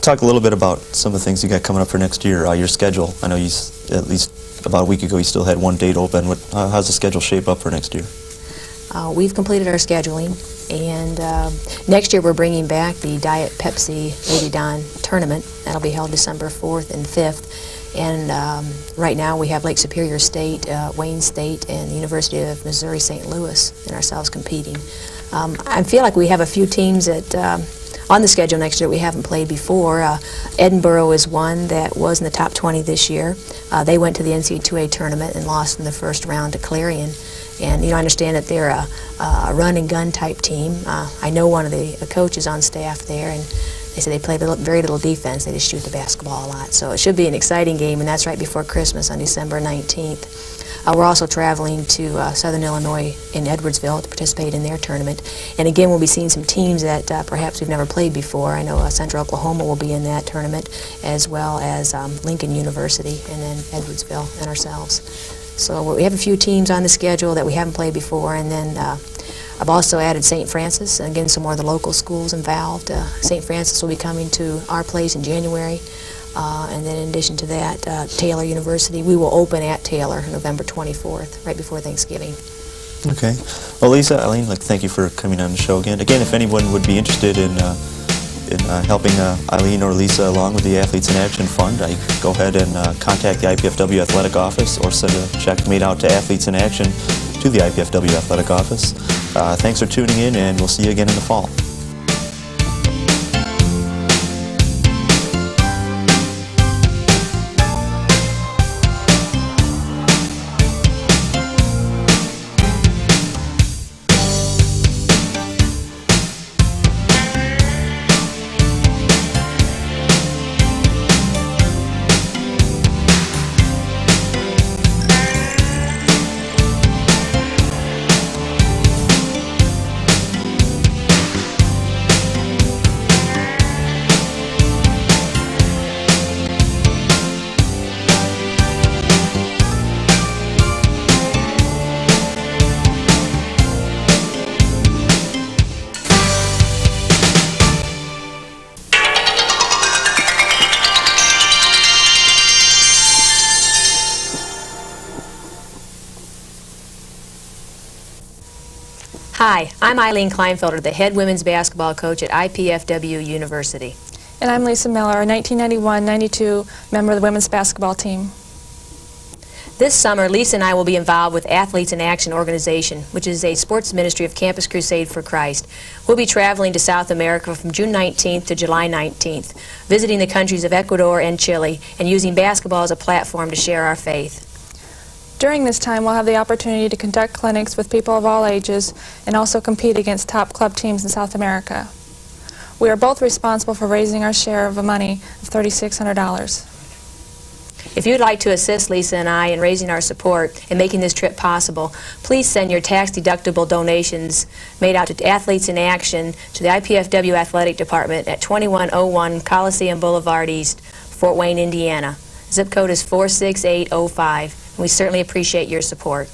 Talk a little bit about some of the things you got coming up for next year, your schedule. I know you, at least about a week ago, you still had one date open. How's the schedule shape up for next year?
We've completed our scheduling, and next year we're bringing back the Diet Pepsi Lady Don tournament. That'll be held December 4th and 5th. And right now we have Lake Superior State, Wayne State, and the University of Missouri St. Louis and ourselves competing. I feel like we have a few teams that on the schedule next year we haven't played before. Edinburgh is one that was in the top 20 this year. They went to the NCAA tournament and lost in the first round to Clarion. And I understand that they're a run and gun type team. I know one of the coaches on staff there, and They say they play very little defense. They just shoot the basketball a lot. So it should be an exciting game, and that's right before Christmas on December 19th. We're also traveling to Southern Illinois in Edwardsville to participate in their tournament. And again, we'll be seeing some teams that perhaps we've never played before. I know Central Oklahoma will be in that tournament, as well as Lincoln University, and then Edwardsville and ourselves. So we have a few teams on the schedule that we haven't played before, and then I've also added St. Francis, and again, some more of the local schools involved. St. Francis will be coming to our place in January. And then in addition to that, Taylor University, we will open at Taylor November 24th, right before Thanksgiving.
Okay. Well, Lisa, Eileen, thank you for coming on the show again. Again, if anyone would be interested in helping Eileen or Lisa along with the Athletes in Action Fund, go ahead and contact the IPFW Athletic Office or send a check made out to Athletes in Action to the IPFW Athletic Office. Thanks for tuning in, and we'll see you again in the fall.
Hi, I'm Eileen Kleinfelder, the head women's basketball coach at IPFW University.
And I'm Lisa Miller, a 1991-92 member of the women's basketball team.
This summer, Lisa and I will be involved with Athletes in Action organization, which is a sports ministry of Campus Crusade for Christ. We'll be traveling to South America from June 19th to July 19th, visiting the countries of Ecuador and Chile, and using basketball as a platform to share our faith.
During this time, we'll have the opportunity to conduct clinics with people of all ages and also compete against top club teams in South America. We are both responsible for raising our share of the money of $3,600.
If you'd like to assist Lisa and I in raising our support and making this trip possible, please send your tax-deductible donations made out to Athletes in Action to the IPFW Athletic Department at 2101 Coliseum Boulevard East, Fort Wayne, Indiana. Zip code is 46805. We certainly appreciate your support.